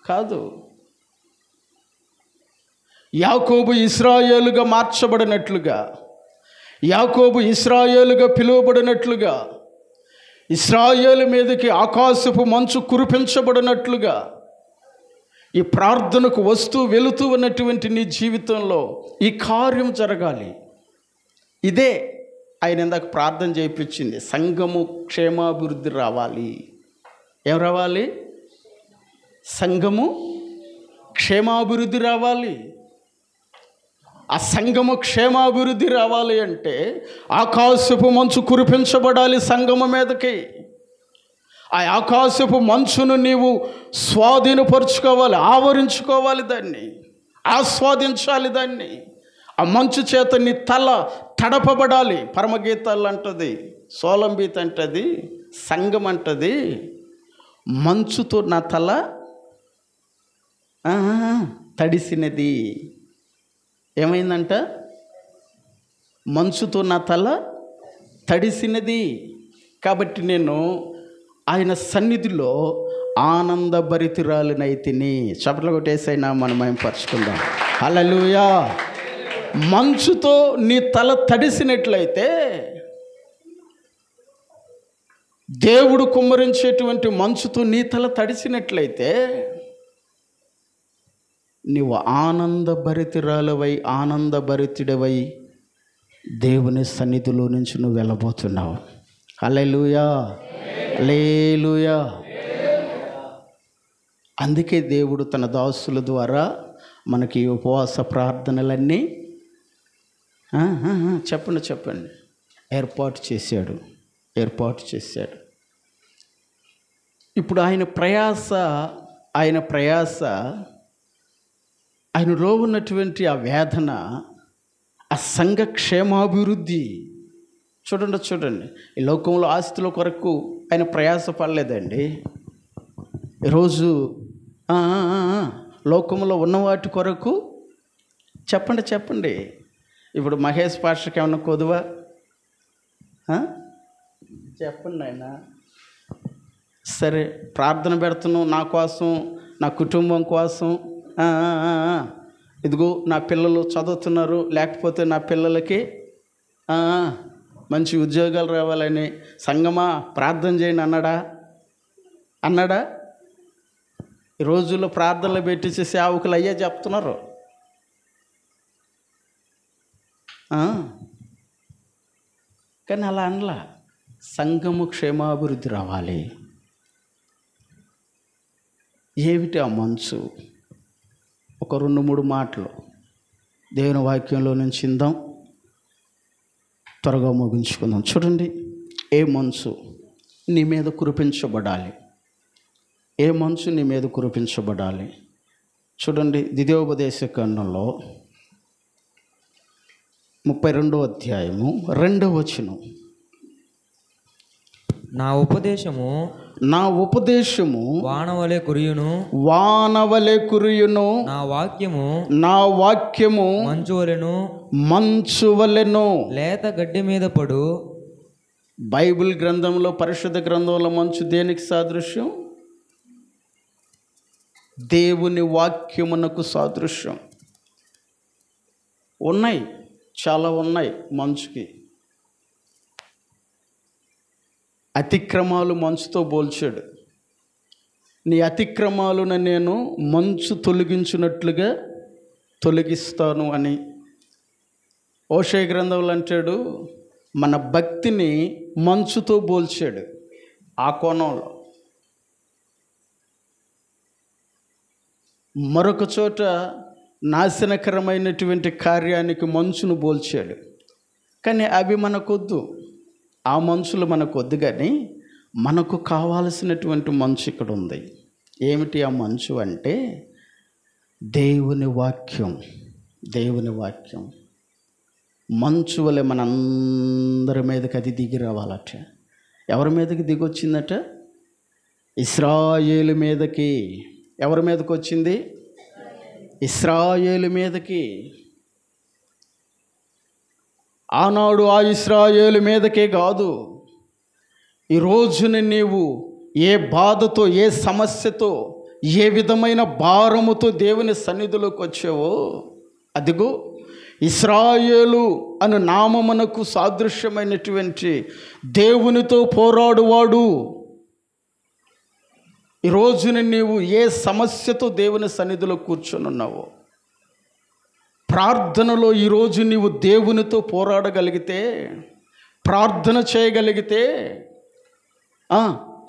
కాదు. యాకోబు ఇశ్రాయేలుగా మార్చబడినట్లుగా, యాకోబు ఇశ్రాయేలుగా పిలువబడినట్లుగా, ఇశ్రాయేలు మీదకి ఆకాశపు మంచు కురిపించబడినట్లుగా ఈ ప్రార్థనకు వెళుతూ ఉన్నటువంటి నీ జీవితంలో ఈ కార్యం జరగాలి. ఇదే ఆయన ఇందాక ప్రార్థన చేయించింది. సంఘము క్షేమాభివృద్ధి రావాలి. ఏం రావాలి? సంఘము క్షేమాభివృద్ధి రావాలి, ఆ సంఘము క్షేమాభివృద్ధి రావాలి అంటే ఆకాశపు మంచు కురిపించబడాలి సంఘము మీదకి. ఆ ఆకాశపు మంచును నీవు స్వాధీనపరుచుకోవాలి, ఆవరించుకోవాలి, దాన్ని ఆస్వాదించాలి. దాన్ని ఆ మంచు చేత నీ తల తడపబడాలి. పరమగీతాలు అంటది, సోలంబీత్ అంటది, సంఘం అంటది, మంచుతో నా తల తడిసినది. ఏమైందంట? మంచుతో నా తల తడిసినది. కాబట్టి నేను ఆయన సన్నిధిలో ఆనందభరితురాలినైతిని. చప్పట్లు కొట్టేసైనా మనం పరుచుకుందాం. హల్లెలూయా. మంచుతో నీ తల తడిసినట్లయితే, దేవుడు కుమ్మరించేటువంటి మంచుతో నీ తల తడిసినట్లయితే, నీవు ఆనందభరితురాలవై ఆనందభరితుడవై దేవుని సన్నిధిలో నుంచి నువ్వు వెళ్ళబోతున్నావు. హల్లెలూయా, హల్లెలూయా. అందుకే దేవుడు తన దాసుల ద్వారా మనకి ఉపవాస ప్రార్థనలన్నీ చెప్పండి ఏర్పాటు చేశాడు. ఇప్పుడు ఆయన ప్రయాస ఆయనలో ఉన్నటువంటి ఆ వేదన, ఆ సంఘ క్షేమాభివృద్ధి. చూడండి, ఈ లోకంలో ఆస్తుల కొరకు ఆయన ప్రయాస పడలేదండి. ఈరోజు లోకంలో ఉన్న వాటి కొరకు చెప్పండి. ఇప్పుడు మహేష్ పాస్టర్కి ఏమన్నా కొదువా? చెప్పండి ఆయన. సరే, ప్రార్థన పెడుతున్నాం నా కోసం, నా కుటుంబం కోసం. ఇదిగో నా పిల్లలు చదువుతున్నారు, లేకపోతే నా పిల్లలకి మంచి ఉద్యోగాలు రావాలని సంగమా ప్రార్థన చేయండి అన్నాడా? ఈ రోజుల్లో ప్రార్థనలు పెట్టేసి సేవకులు అయ్యే చెప్తున్నారు. కానీ అలా అనలా. సంఘము క్షేమాభివృద్ధి రావాలి. ఏమిటి ఆ మంచు? ఒక 2-3 మాటలు దేవుని వాక్యంలో నుంచి ఇందాం, త్వరగా ముగించుకుందాం. చూడండి, ఏ మంచు నీ మీద కురిపించబడాలి? ఏ మంచు నీ మీద కురిపించబడాలి? చూడండి, ద్వితీయోపదేశ కాండంలో 32వ అధ్యాయము 2వ వచనం. నా ఉపదేశము వానవలే కురియును, నా వాక్యము మంచువలెను లేత గడ్డి మీద పడు. బైబిల్ గ్రంథంలో, పరిశుద్ధ గ్రంథంలో మంచు దేనికి సాదృశ్యం? దేవుని వాక్యమునకు సాదృశ్యం. ఉన్నాయి, చాలా ఉన్నాయి మంచుకి. అతిక్రమాలు మంచుతో పోల్చాడు. నీ అతిక్రమాలను నేను మంచు తొలగించినట్లుగా తొలగిస్తాను అని. ఓషయ గ్రంథంలో అంటాడు, మన భక్తిని మంచుతో పోల్చాడు. ఆ కోణంలో మరొక చోట నాశనకరమైనటువంటి కార్యానికి మంచును పోల్చాడు. కానీ అవి మనకొద్దు, ఆ మంచులు మనకొద్దు. కానీ మనకు కావాల్సినటువంటి మంచు ఇక్కడ ఉంది. ఏమిటి ఆ మంచు అంటే దేవుని వాక్యం. మంచు వలె మనందరి మీదకి అది దిగి రావాలట. ఎవరి మీదకి దిగి వచ్చిందట? ఇశ్రాయేలు మీదకి. ఎవరి మీదకి వచ్చింది? ఇశ్రాయేలు మీదకి. ఆనాడు ఆ ఇశ్రాయేలు మీదకే కాదు, ఈరోజున నీవు ఏ బాధతో, ఏ సమస్యతో, ఏ విధమైన భారముతో దేవుని సన్నిధిలోకి వచ్చావో, అదిగో ఇశ్రాయేలు అను నామమునకు సాదృశ్యమైనటువంటి దేవునితో పోరాడువాడు. ఈరోజున నీవు ఏ సమస్యతో దేవుని సన్నిధిలో కూర్చొని ఉన్నావో, ప్రార్థనలో ఈరోజు నీవు దేవునితో పోరాడగలిగితే, ప్రార్థన చేయగలిగితే,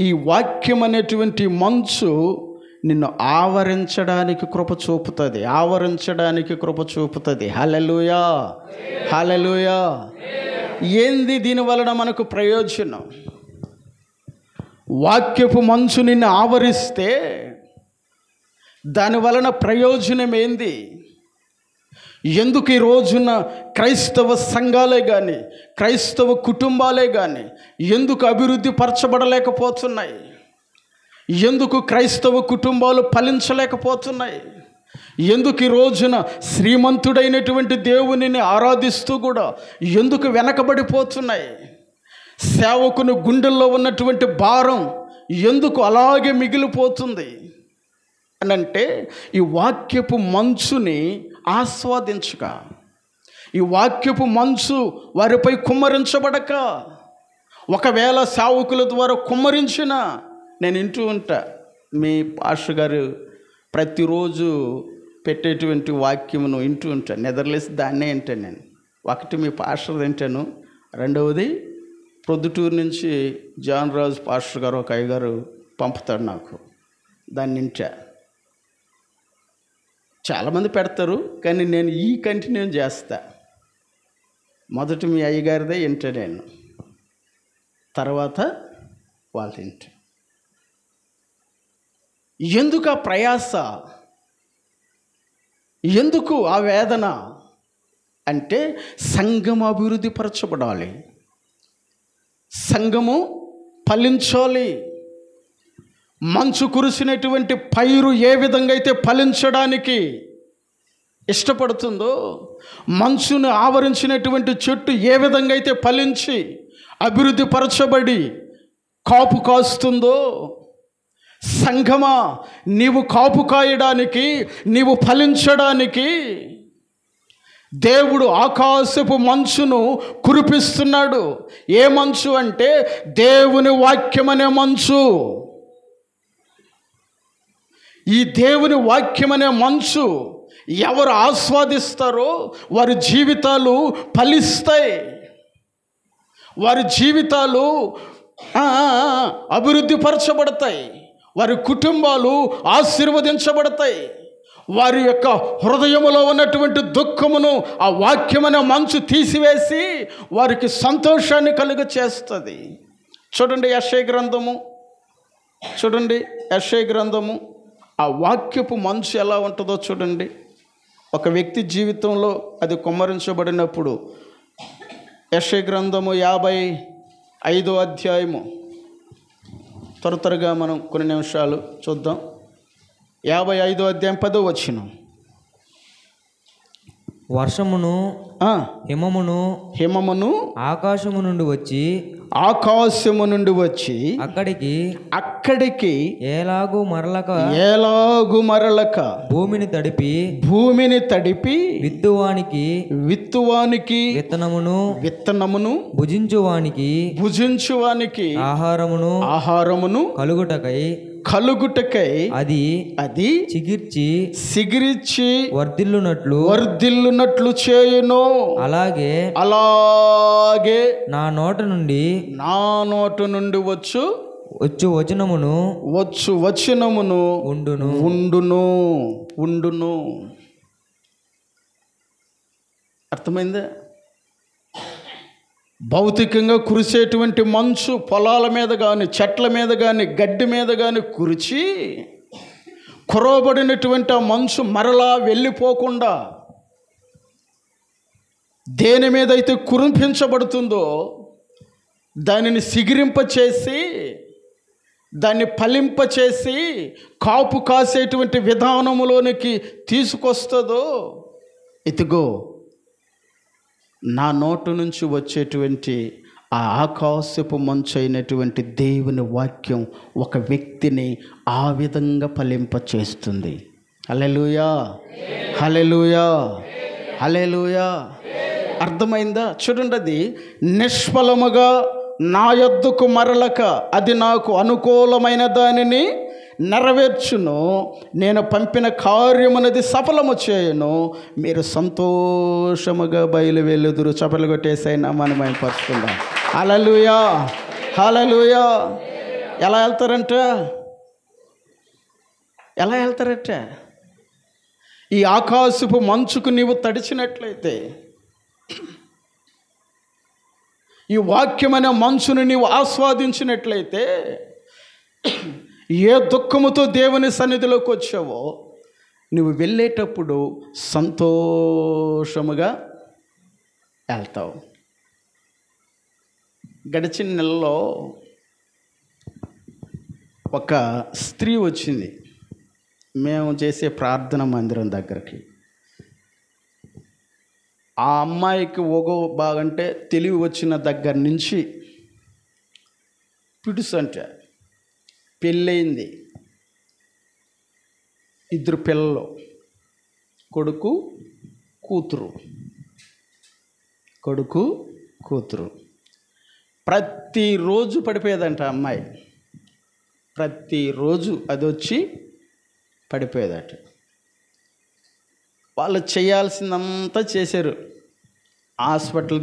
ఈ వాక్యం అనేటువంటి మంచు నిన్ను ఆవరించడానికి కృప చూపుతుంది, ఆవరించడానికి కృప చూపుతుంది. హల్లెలూయా, హల్లెలూయా. ఏంది దీని వలన మనకు ప్రయోజనం? వాక్యపు మంచు నిన్ను ఆవరిస్తే దాని వలన ప్రయోజనం ఏంది? ఎందుకు ఈ రోజున క్రైస్తవ సంఘాలే కానీ, క్రైస్తవ కుటుంబాలే కానీ ఎందుకు అభివృద్ధి పరచబడలేకపోతున్నాయి? ఎందుకు క్రైస్తవ కుటుంబాలు ఫలించలేకపోతున్నాయి? ఎందుకు ఈ రోజున శ్రీమంతుడైనటువంటి దేవునిని ఆరాధిస్తూ కూడా ఎందుకు వెనకబడిపోతున్నాయి? సేవకుని గుండెల్లో ఉన్నటువంటి భారం ఎందుకు అలాగే మిగిలిపోతుంది అని అంటే, ఈ వాక్యపు మంచుని ఆస్వాదించక, ఈ వాక్యపు మంచు వారిపై కుమ్మరించబడక, ఒకవేళ సేవకుల ద్వారా కుమ్మరించిన నేను వింటూ ఉంటా, మీ పాస్టర్ గారు ప్రతిరోజు పెట్టేటువంటి వాక్యమును వింటూ ఉంటాను. నిద్రలేసి దాన్నే వింటాను నేను. ఒకటి మీ పాస్టర్ వింటాను, రెండవది ప్రొద్దుటూరు నుంచి జాన్ రాజు పాస్టర్ గారు ఒక అయ్యగారు పంపుతాడు నాకు, దాన్ని వింటా. చాలామంది పెడతారు కానీ నేను ఈ కంటిన్యూ చేస్తా. మొదట మీ అయ్యగారిదే వింటా నేను, తర్వాత వాళ్ళు వింటా. ఎందుకు ఆ ప్రయాస, ఎందుకు ఆ వేదన అంటే, సంఘం అభివృద్ధి పరచబడాలి, సంఘము ఫలించాలి. మంచు కురిసినటువంటి పైరు ఏ విధంగా అయితే ఫలించడానికి ఇష్టపడుతుందో, మంచును ఆవరించినటువంటి చెట్టు ఏ విధంగా అయితే ఫలించి అభివృద్ధి పరచబడి కాపు కాస్తుందో, సంఘమా నీవు కాపు కాయడానికి, నీవు ఫలించడానికి దేవుడు ఆకాశపు మంచును కురిపిస్తున్నాడు. ఏ మంచు అంటే దేవుని వాక్యమనే మంచు. ఈ దేవుని వాక్యమనే మంచు ఎవరు ఆస్వాదిస్తారో వారి జీవితాలు ఫలిస్తాయి, వారి జీవితాలు అభివృద్ధి పరచబడతాయి, వారి కుటుంబాలు ఆశీర్వదించబడతాయి. వారి యొక్క హృదయములో ఉన్నటువంటి దుఃఖమును ఆ వాక్యమనే మంచు తీసివేసి వారికి సంతోషాన్ని కలుగ చేస్తుంది. చూడండి యెషయా గ్రంథము, చూడండి యెషయా గ్రంథము, ఆ వాక్యపు మంచు ఎలా ఉంటుందో చూడండి. ఒక వ్యక్తి జీవితంలో అది కుమ్మరించబడినప్పుడు, యెషయా గ్రంథము 55వ అధ్యాయము, త్వరగా మనం కొన్ని నిమిషాలు చూద్దాం. 55వ అధ్యాయం 10వ వచనం. వర్షమును హిమమును ఆకాశము నుండి వచ్చి అక్కడికి ఏలాగు మరలక భూమిని తడిపి విత్తువానికి విత్తనమును భుజించువానికి ఆహారమును కలుగుటకై అది సిగిరిచ్చి వర్ధిల్లునట్లు చేయును. అలాగే నా నోట నుండి వచ్చు వచనమును ఉండును. అర్థమైందా? భౌతికంగా కురిసేటువంటి మంచు పొలాల మీద కానీ, చెట్ల మీద కానీ, గడ్డి మీద కానీ కురవబడినటువంటి ఆ మంచు మరలా వెళ్ళిపోకుండా దేని మీద అయితే కురిపించబడుతుందో దానిని సిగిరింపచేసి, దాన్ని ఫలింపచేసి కాపు కాసేటువంటి విధానములోనికి తీసుకొస్తుందో, ఇదిగో నా నోటు నుంచి వచ్చేటువంటి ఆ ఆకాశపు మంచు అయినటువంటి దేవుని వాక్యం ఒక వ్యక్తిని ఆ విధంగా ఫలింపచేస్తుంది. హల్లెలూయా, హల్లెలూయా, హల్లెలూయా. అర్థమైందా? చూడండి, అది నిష్ఫలముగా నా యొద్దకు మరలక అది నాకు అనుకూలమైన దానిని నెరవేర్చును, నేను పంపిన కార్యమునది సఫలము చేయును, మీరు సంతోషముగా బయలువెళ్ళుదురు. చపలు కొట్టేసైనా మనం మహిమపరుచుకుందాం. హల్లెలూయా, హల్లెలూయా. ఎలా వెళ్తారంట? ఎలా వెళ్తారట? ఈ ఆకాశపు మంచుకు నీవు తడిచినట్లయితే, ఈ వాక్యమైన మంచును నీవు ఆస్వాదించినట్లయితే, ఏ దుఃఖముతో దేవుని సన్నిధిలోకి వచ్చావో నువ్వు వెళ్ళేటప్పుడు సంతోషముగా వెళ్తావు. గడిచిన నెలలో ఒక స్త్రీ వచ్చింది మేము చేసే ప్రార్థన మందిరం దగ్గరికి. ఆ అమ్మాయికి ఒగో బాగంటే తెలివి వచ్చిన దగ్గర నుంచి పిడుసంటే పెళ్ళయింది. 2 పిల్లలు, కొడుకు కూతురు. ప్రతిరోజు పడిపోయేదంట అమ్మాయి. ప్రతిరోజు అది వచ్చి పడిపోయేదట. వాళ్ళు చేయాల్సిందంతా చేశారు. హాస్పిటల్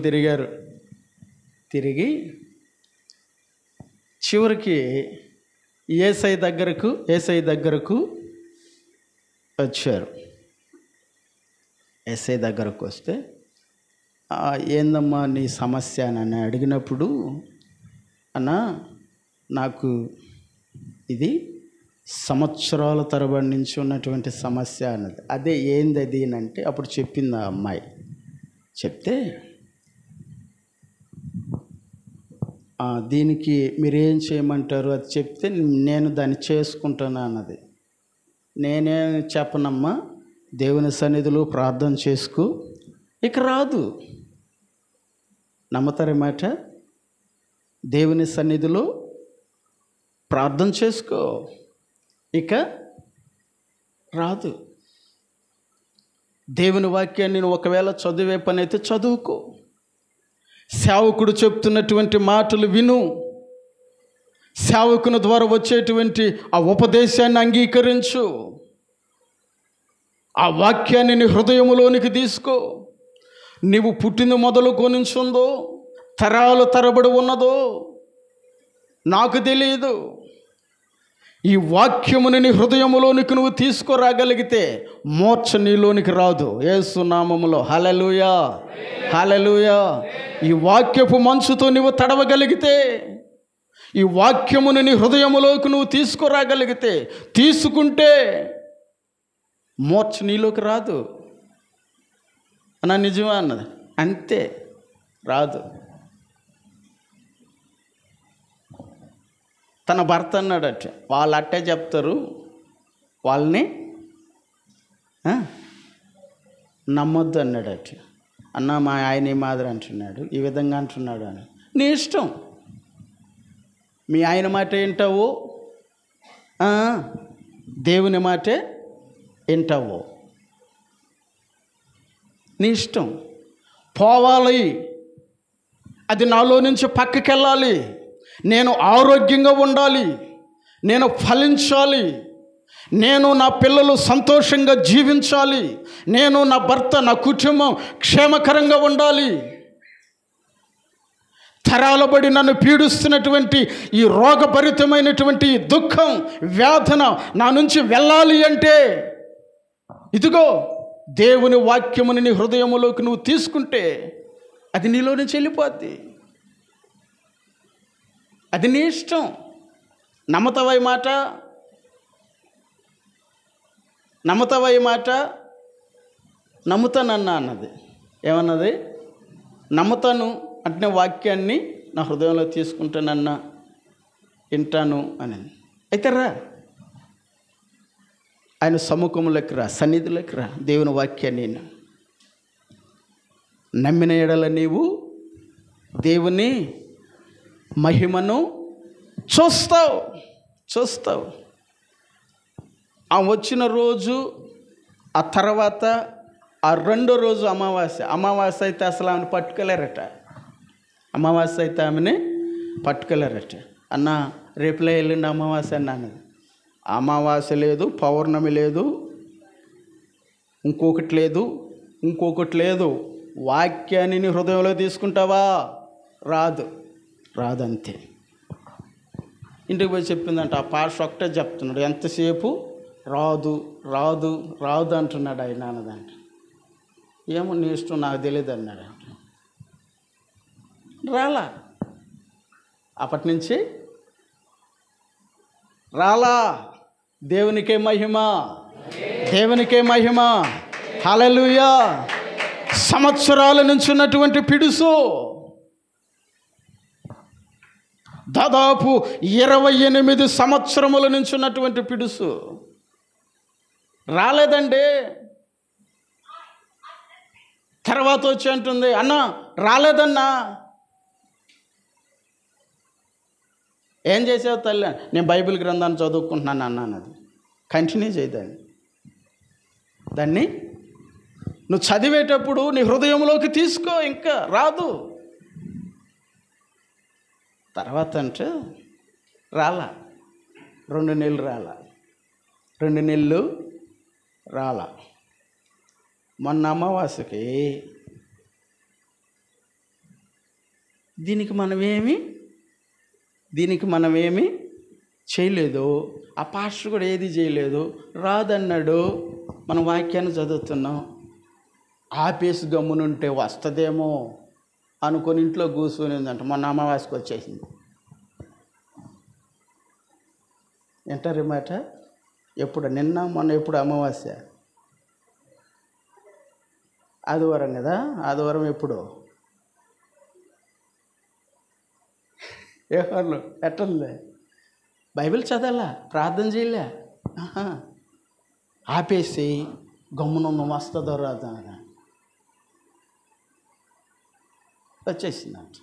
తిరిగి చివరికి ఏసై దగ్గరకు వచ్చారు. ఏసై దగ్గరకు వస్తే, ఏందమ్మా నీ సమస్య అని అడిగినప్పుడు, అన్నా నాకు ఇది సంవత్సరాల తరబడి నుంచి ఉన్నటువంటి సమస్య అన్నది. అదే ఏంది అది అంటే అప్పుడు చెప్పింది ఆ అమ్మాయి. చెప్తే, దీనికి మీరేం చేయమంటారు అది చెప్తే నేను దాన్ని చేసుకుంటాను అన్నది. నేనేం చెప్పనమ్మా, దేవుని సన్నిధిలో ప్రార్థన చేసుకో. ఇక రాదు. నమ్మతారే మాట? దేవుని సన్నిధిలో ప్రార్థన చేసుకో, ఇక రాదు. దేవుని వాక్యాన్ని నువ్వు ఒకవేళ చదివే పని అయితే చదువుకో. సేవకుడు చెప్తున్నటువంటి మాటలు విను. సేవకుని ద్వారా వచ్చేటువంటి ఆ ఉపదేశాన్ని అంగీకరించు. ఆ వాక్యాన్ని నీ హృదయములోనికి తీసుకో. నీవు పుట్టింది మొదలుకొనించుందో, తరాలు తరబడి ఉన్నదో నాకు తెలియదు. ఈ వాక్యముని నీ హృదయములోనికి నువ్వు తీసుకురాగలిగితే మోక్ష నీలోనికి రాదు. యేసు నామములో హల్లెలూయా, హల్లెలూయా. ఈ వాక్యపు మంచుతో నువ్వు తడవగలిగితే, ఈ వాక్యముని నీ హృదయములోకి నువ్వు తీసుకురాగలిగితే, తీసుకుంటే మోక్ష నీలోకి రాదు. అన్న నిజమా అన్నది. అంతే, రాదు. తన భర్త అన్నాడట, వాళ్ళు అట్టే చెప్తారు, వాళ్ళని నమ్మొద్దు అన్నాడట. అన్న మా ఆయన ఈ మాదిరి అంటున్నాడు, ఈ విధంగా అంటున్నాడు అని. నీ ఇష్టం. మీ ఆయన మాట వింటావో, దేవుని మాటే వింటావో, నీ ఇష్టం. పోవాలి, అది నాలో నుంచి పక్కకి వెళ్ళాలి. నేను ఆరోగ్యంగా ఉండాలి, నేను ఫలించాలి, నేను నా పిల్లలు సంతోషంగా జీవించాలి, నేను నా భర్త నా కుటుంబం క్షేమకరంగా ఉండాలి. తరాలబడి నన్ను పీడిస్తున్నటువంటి ఈ రోగభరితమైనటువంటి దుఃఖం వేదన నా నుంచి వెళ్ళాలి అంటే, ఇదిగో దేవుని వాక్యముని నీ హృదయములోకి నువ్వు తీసుకుంటే అది నీలో నుంచి వెళ్ళిపోద్ది. అది నీ ఇష్టం. నమ్మతావా మాట? నమ్మతావా మాట? నమ్ముతానన్నా అన్నది. ఏమన్నది? నమ్ముతాను అంటే వాక్యాన్ని నా హృదయంలో తీసుకుంటానన్నా, వింటాను అని. అయితే రా, ఆయన సముఖంలోకి రా, సన్నిధిలోకి రా. దేవుని వాక్యాన్ని నమ్మిన ఎడల నీవు దేవుని మహిమను చూస్తావు. ఆ వచ్చిన రోజు, ఆ తర్వాత ఆ రెండో రోజు అమావాస్య అయితే అసలు ఆమెను పట్టుకోలేరట. అన్న రేపులే వెళ్ళిండి అమావాస్య అన్నాను. అమావాస్య లేదు, పౌర్ణమి లేదు, ఇంకొకటి లేదు. వాక్యాన్ని నీ హృదయంలో తీసుకుంటావా? రాదంతే. ఇంటికి పోయి చెప్పిందంట, ఆ పాస్టర్ ఒకటే చెప్తున్నాడు, ఎంతసేపు రాదు రాదు రాదు అంటున్నాడు ఆయన అన్నదంట. ఏమో నీ ఇష్టం, నాకు తెలియదు అన్నాడు. రాలా, అప్పటి నుంచి రాలా. దేవునికే మహిమ, దేవునికే మహిమ. హల్లెలూయా. సంవత్సరాల నుంచి ఉన్నటువంటి పిడుసు, దాదాపు 28 సంవత్సరముల నుంచి ఉన్నటువంటి పిడుసు రాలేదండి. తర్వాత వచ్చి అంటుంది, అన్న రాలేదన్నా. ఏం చేసావు తల్లి? నేను బైబిల్ గ్రంథాన్ని చదువుకుంటున్నాను అన్నాను. అది కంటిన్యూ చేయదాన్ని. దాన్ని నువ్వు చదివేటప్పుడు నీ హృదయంలోకి తీసుకో, ఇంకా రాదు. తర్వాత అంటే రాలా, 2 నెలలు రాలా, 2 నెలలు రాలా. మొన్న అమావాస్యకి దీనికి మనమేమి చేయలేదు. ఆ పాస్టర్ కూడా ఏది చేయలేదు, రాదన్నాడు. మనం వాక్యాన్ని చదువుతున్నాం. ఆపేసి గమ్మునుంటే వస్తుందేమో అనుకొని ఇంట్లో కూర్చునిందంట. మొన్న అమావాస్యకి వచ్చేసింది. ఏంటారు మాట? ఎప్పుడు? నిన్న మొన్న ఎప్పుడు అమావాస్య? ఆదివారం కదా. ఆదివారం ఎప్పుడు? ఏమన్నా ఎట్టుంది? బైబిల్ చదవాలా, ప్రార్థన చేయలే, ఆపేసి గమ్మునున్న వస్తుందో రాదా వచ్చేసిందంట.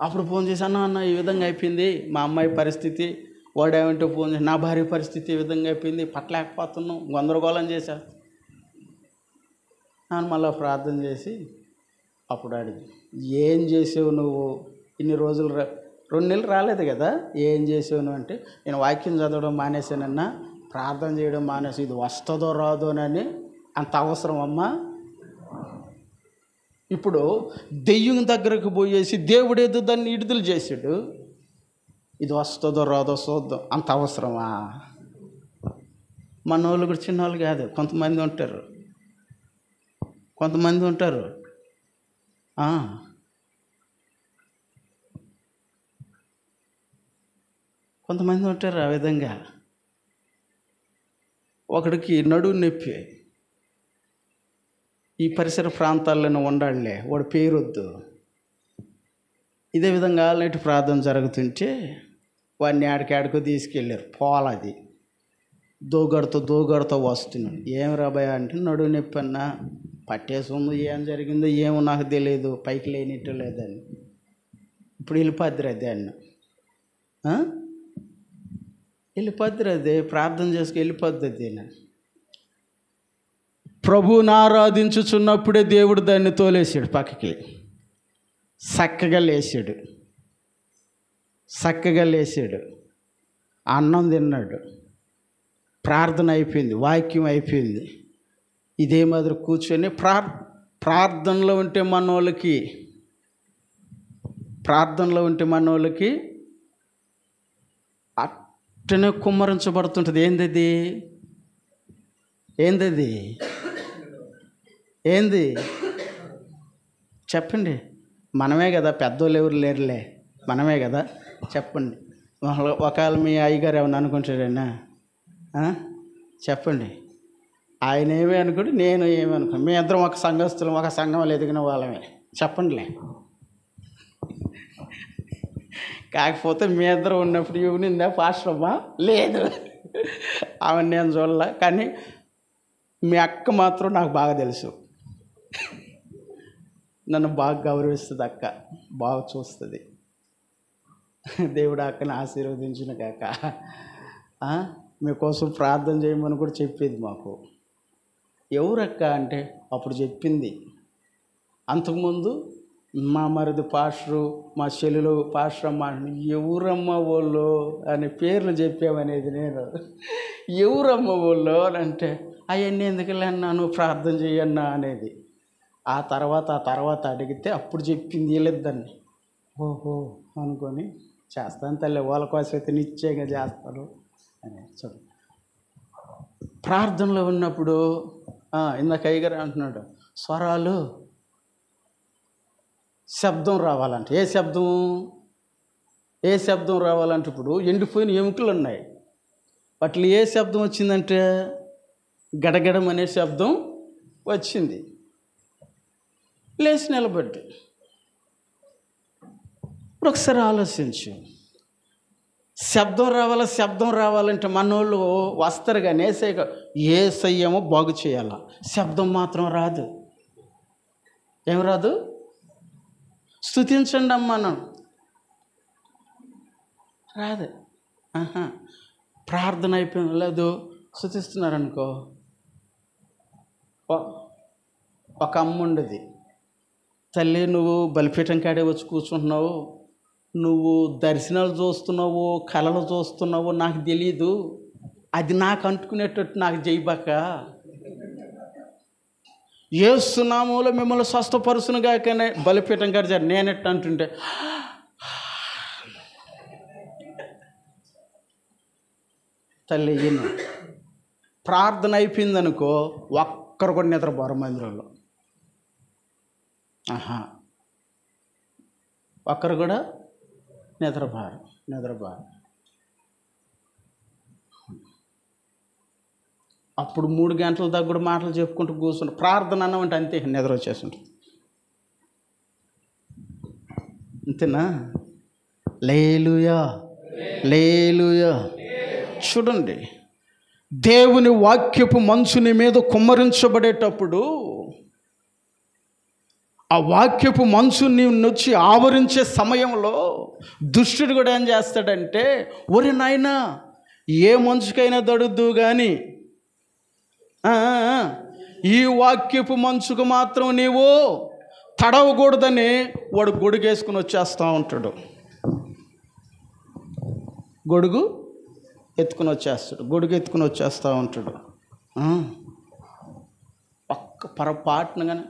అప్పుడు ఫోన్ చేసి, అన్న ఈ విధంగా అయిపోయింది మా అమ్మాయి పరిస్థితి. వాడేమంటే ఫోన్ చేసి, నా భార్య పరిస్థితి ఈ విధంగా అయిపోయింది, పట్టలేకపోతున్నాం, గందరగోళం చేశా అని మళ్ళీ ప్రార్థన చేసి అప్పుడు అడిగి, ఏం చేసావు నువ్వు ఇన్ని రోజులు? 2 నెలలు రాలేదు కదా, ఏం చేసావు నువ్వు అంటే, నేను వాక్యం చదవడం మానేశానన్నా, ప్రార్థన చేయడం మానేసి, ఇది వస్తుందో రాదోనని. అంత అవసరం అమ్మా? ఇప్పుడు దెయ్యం దగ్గరకు పోయేసి దేవుడేదో దాన్ని విడుదల చేశాడు, ఇది వస్తుందో రాదో చూద్దాం, అంత అవసరమా? మన వాళ్ళు కూడా చిన్నవాళ్ళు కాదు, కొంతమంది ఉంటారు కొంతమంది ఉంటారు ఆ విధంగా. ఒకడికి నడుము నొప్పి, ఈ పరిసర ప్రాంతాల్లోనే ఉండాలే, వాడు పేరొద్దు. ఇదే విధంగా ఆల్రెడీ ప్రార్థన జరుగుతుంటే వాడిని ఆడికాడికో తీసుకెళ్ళారు. పోలది దూగడుతూ వస్తున్నాడు. ఏం రాబాయ్ అంటే, నడుము నొప్పి అన్నా, పట్టేసి ఉంది, ఏం జరిగిందో ఏమో నాకు తెలియదు, పైకి లేనిట్టు లేదని. ఇప్పుడు వెళ్ళిపోద్దిరా అదే అన్న, వెళ్ళిపోద్దిరా అదే, ప్రార్థన చేసుకు వెళ్ళిపోద్ది అదే. ప్రభువుని ఆరాధించుచున్నప్పుడే దేవుడు దాన్ని తోలేసాడు పక్కకి. చక్కగా లేచాడు, అన్నం తిన్నాడు, ప్రార్థన అయిపోయింది, వాక్యం అయిపోయింది. ఇదే మాదిరి కూర్చొని ప్రార్థనలో ఉంటే మనోళ్ళకి అట్టనే కుమ్మరించబడుతుంటుంది. ఏంది చెప్పండి? మనమే కదా, పెద్దోళ్ళు ఎవరు లేరులే, మనమే కదా. చెప్పండి. ఒకవేళ మీ అయ్యగారు ఏమన్నా అనుకుంటాడైనా చెప్పండి. ఆయన ఏమీ అనుకోండి, నేను ఏమి అనుకోండి, మీ ఇద్దరం ఒక సంఘస్థులం, ఒక సంఘంలో ఎదిగిన వాళ్ళమే. చెప్పండిలే. కాకపోతే మీ ఇద్దరు ఉన్నప్పుడు ఇవ్వనిందా పాస్టమ్మా? లేదు, ఆమెను నేను చూడలే. కానీ మీ అక్క మాత్రం నాకు బాగా తెలుసు, నన్ను బాగా గౌరవిస్తుంది. అక్క బాగా చూస్తుంది. దేవుడు అక్కని ఆశీర్వదించిన కాక మీకోసం ప్రార్థన చేయమని కూడా చెప్పేది మాకు. ఎవరక్క అంటే అప్పుడు చెప్పింది. అంతకుముందు మా మరిది పాస్టరు, మా చెల్లెలు పాస్టర్ అమ్మ, ఎవరమ్మ వాళ్ళు అనే పేర్లు చెప్పామనేది నేను. ఎవరమ్మ వాళ్ళు అని అంటే, అవన్నీ ఎందుకులే అన్నాను, ప్రార్థన చేయన్నా అనేది. ఆ తర్వాత అడిగితే అప్పుడు చెప్పింది వీళ్ళిద్దని. ఓహో అనుకొని చేస్తాను తల్లి, వాళ్ళ కోసం అయితే నిశ్చయంగా చేస్తాను అని. చూడు, ప్రార్థనలో ఉన్నప్పుడు ఇందాక అయ్యగారు అంటున్నాడు, స్వరాలు శబ్దం రావాలంటే ఏ శబ్దం రావాలంటే ఇప్పుడు ఎండిపోయిన ఎముకలు ఉన్నాయి, వాటిలో ఏ శబ్దం వచ్చిందంటే గడగడం అనే శబ్దం వచ్చింది. లేచి నిలబడ్డి. ఇప్పుడు ఒకసారి ఆలోచించు, శబ్దం రావాలంటే మనోళ్ళు వస్తారు కానీ ఏసయ్యేమో బాగు చేయాల, శబ్దం మాత్రం రాదు. ఏం రాదు? స్తుతించండి అమ్మాను రాదు. ప్రార్థన అయిపోయింది లేదు, స్తుతిస్తున్నారనుకో. ఒక అమ్మ ఉండేది, తల్లి నువ్వు బలిపీఠం కాడే వచ్చి కూర్చుంటున్నావు, నువ్వు దర్శనాలు చూస్తున్నావు, కళలు చూస్తున్నావు, నాకు తెలీదు, అది నాకు అంటుకునేటట్టు నాకు చేయబాక, యేసునామములో మిమ్మల్ని స్వస్థపరుచునుగా కానీ బలిపీఠం కాడ జర నేనెట్టు అంటుంటే తల్లి ఈయన ప్రార్థన అయిపోయిందనుకో ఒక్కరు కూడా నిద్రపోరు మందిరంలో. ఒక్కరు కూడా నిద్రపోరు. అప్పుడు 3 గంటల దాకా కూడా మాటలు చెప్పుకుంటూ కూర్చుంటారు. ప్రార్థన అన్నామంటే అంతే, నిద్ర వచ్చేస్తుంటుంది. అంతేనా? లేలుయా లేలుయా. చూడండి, దేవుని వాక్యపు మంచుని మీద కుమ్మరించబడేటప్పుడు ఆ వాక్యపు మంచుని వచ్చి ఆవరించే సమయంలో దుష్టుడు కూడా ఏం చేస్తాడంటే, ఒరి నాయనా ఏ మంచుకైనా దడుద్దు కానీ ఈ వాక్యపు మంచుకు మాత్రం నీవు తడవకూడదని వాడు గొడుగేసుకుని వచ్చేస్తూ ఉంటాడు. గొడుగు ఎత్తుకుని వచ్చేస్తూ ఉంటాడు. ఒక్క పొరపాటున కానీ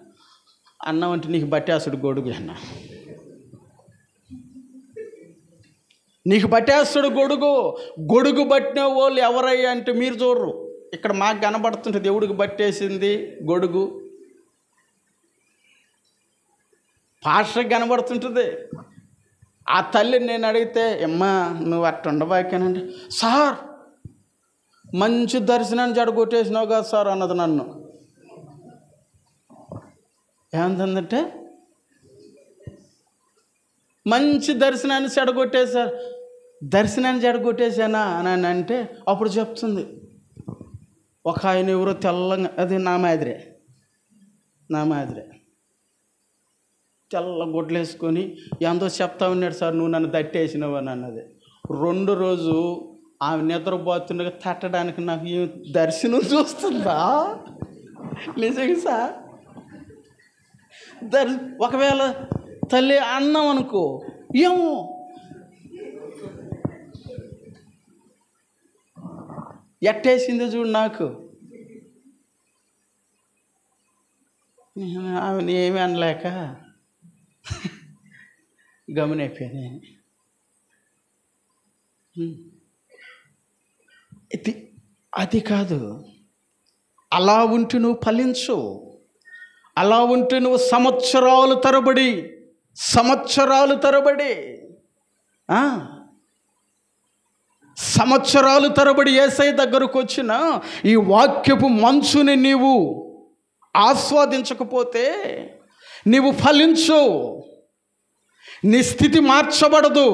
అన్నామంటే నీకు బట్టేస్తాడు గొడుగు. నీకు బట్టేస్తాడు గొడుగు పట్టిన వాళ్ళు ఎవరయ్యా అంటే మీరు చూడరు. ఇక్కడ మాకు కనబడుతుంటే దేవుడికి బట్టేసింది గొడుగు, పాస్టర్కి కనబడుతుంటుంది. ఆ తల్లిని నేను అడిగితే, అమ్మా నువ్వు అట్ట ఉండబాకేనండి సార్, మంచి దర్శనాన్ని జడగొట్టేసినావు కదా సార్ అన్నది నన్ను. ఏమంటుందంటే మంచి దర్శనాన్ని జడగొట్టేశానా అని అంటే అప్పుడు చెప్తుంది, ఒక ఆయన ఎవరో తెల్లంగా, అది నా మాదిరే తెల్ల గుడ్లు వేసుకొని ఎంతో చెప్తా ఉన్నాడు సార్ నువ్వు నన్ను దట్టేసినావు అని అన్నది. 2 రోజు ఆమె నిద్రపోతుండగా తట్టడానికి నాకు ఏం దర్శనం చూస్తుందా? నిజంగా సార్ ఒకవేళ తల్లి అన్నాం అనుకో, ఏమో ఎట్టేసింది చూడు నాకు. ఆమెను ఏమి అనలేక గమనైపోయాను. అది కాదు, అలా ఉంటే నువ్వు ఫలించు, అలా ఉంటే నువ్వు సంవత్సరాలు తరబడి యేసయ్య దగ్గరకు వచ్చిన ఈ వాక్యపు మంచుని నీవు ఆస్వాదించకపోతే నీవు ఫలించు. నీ స్థితి మార్చబడదు,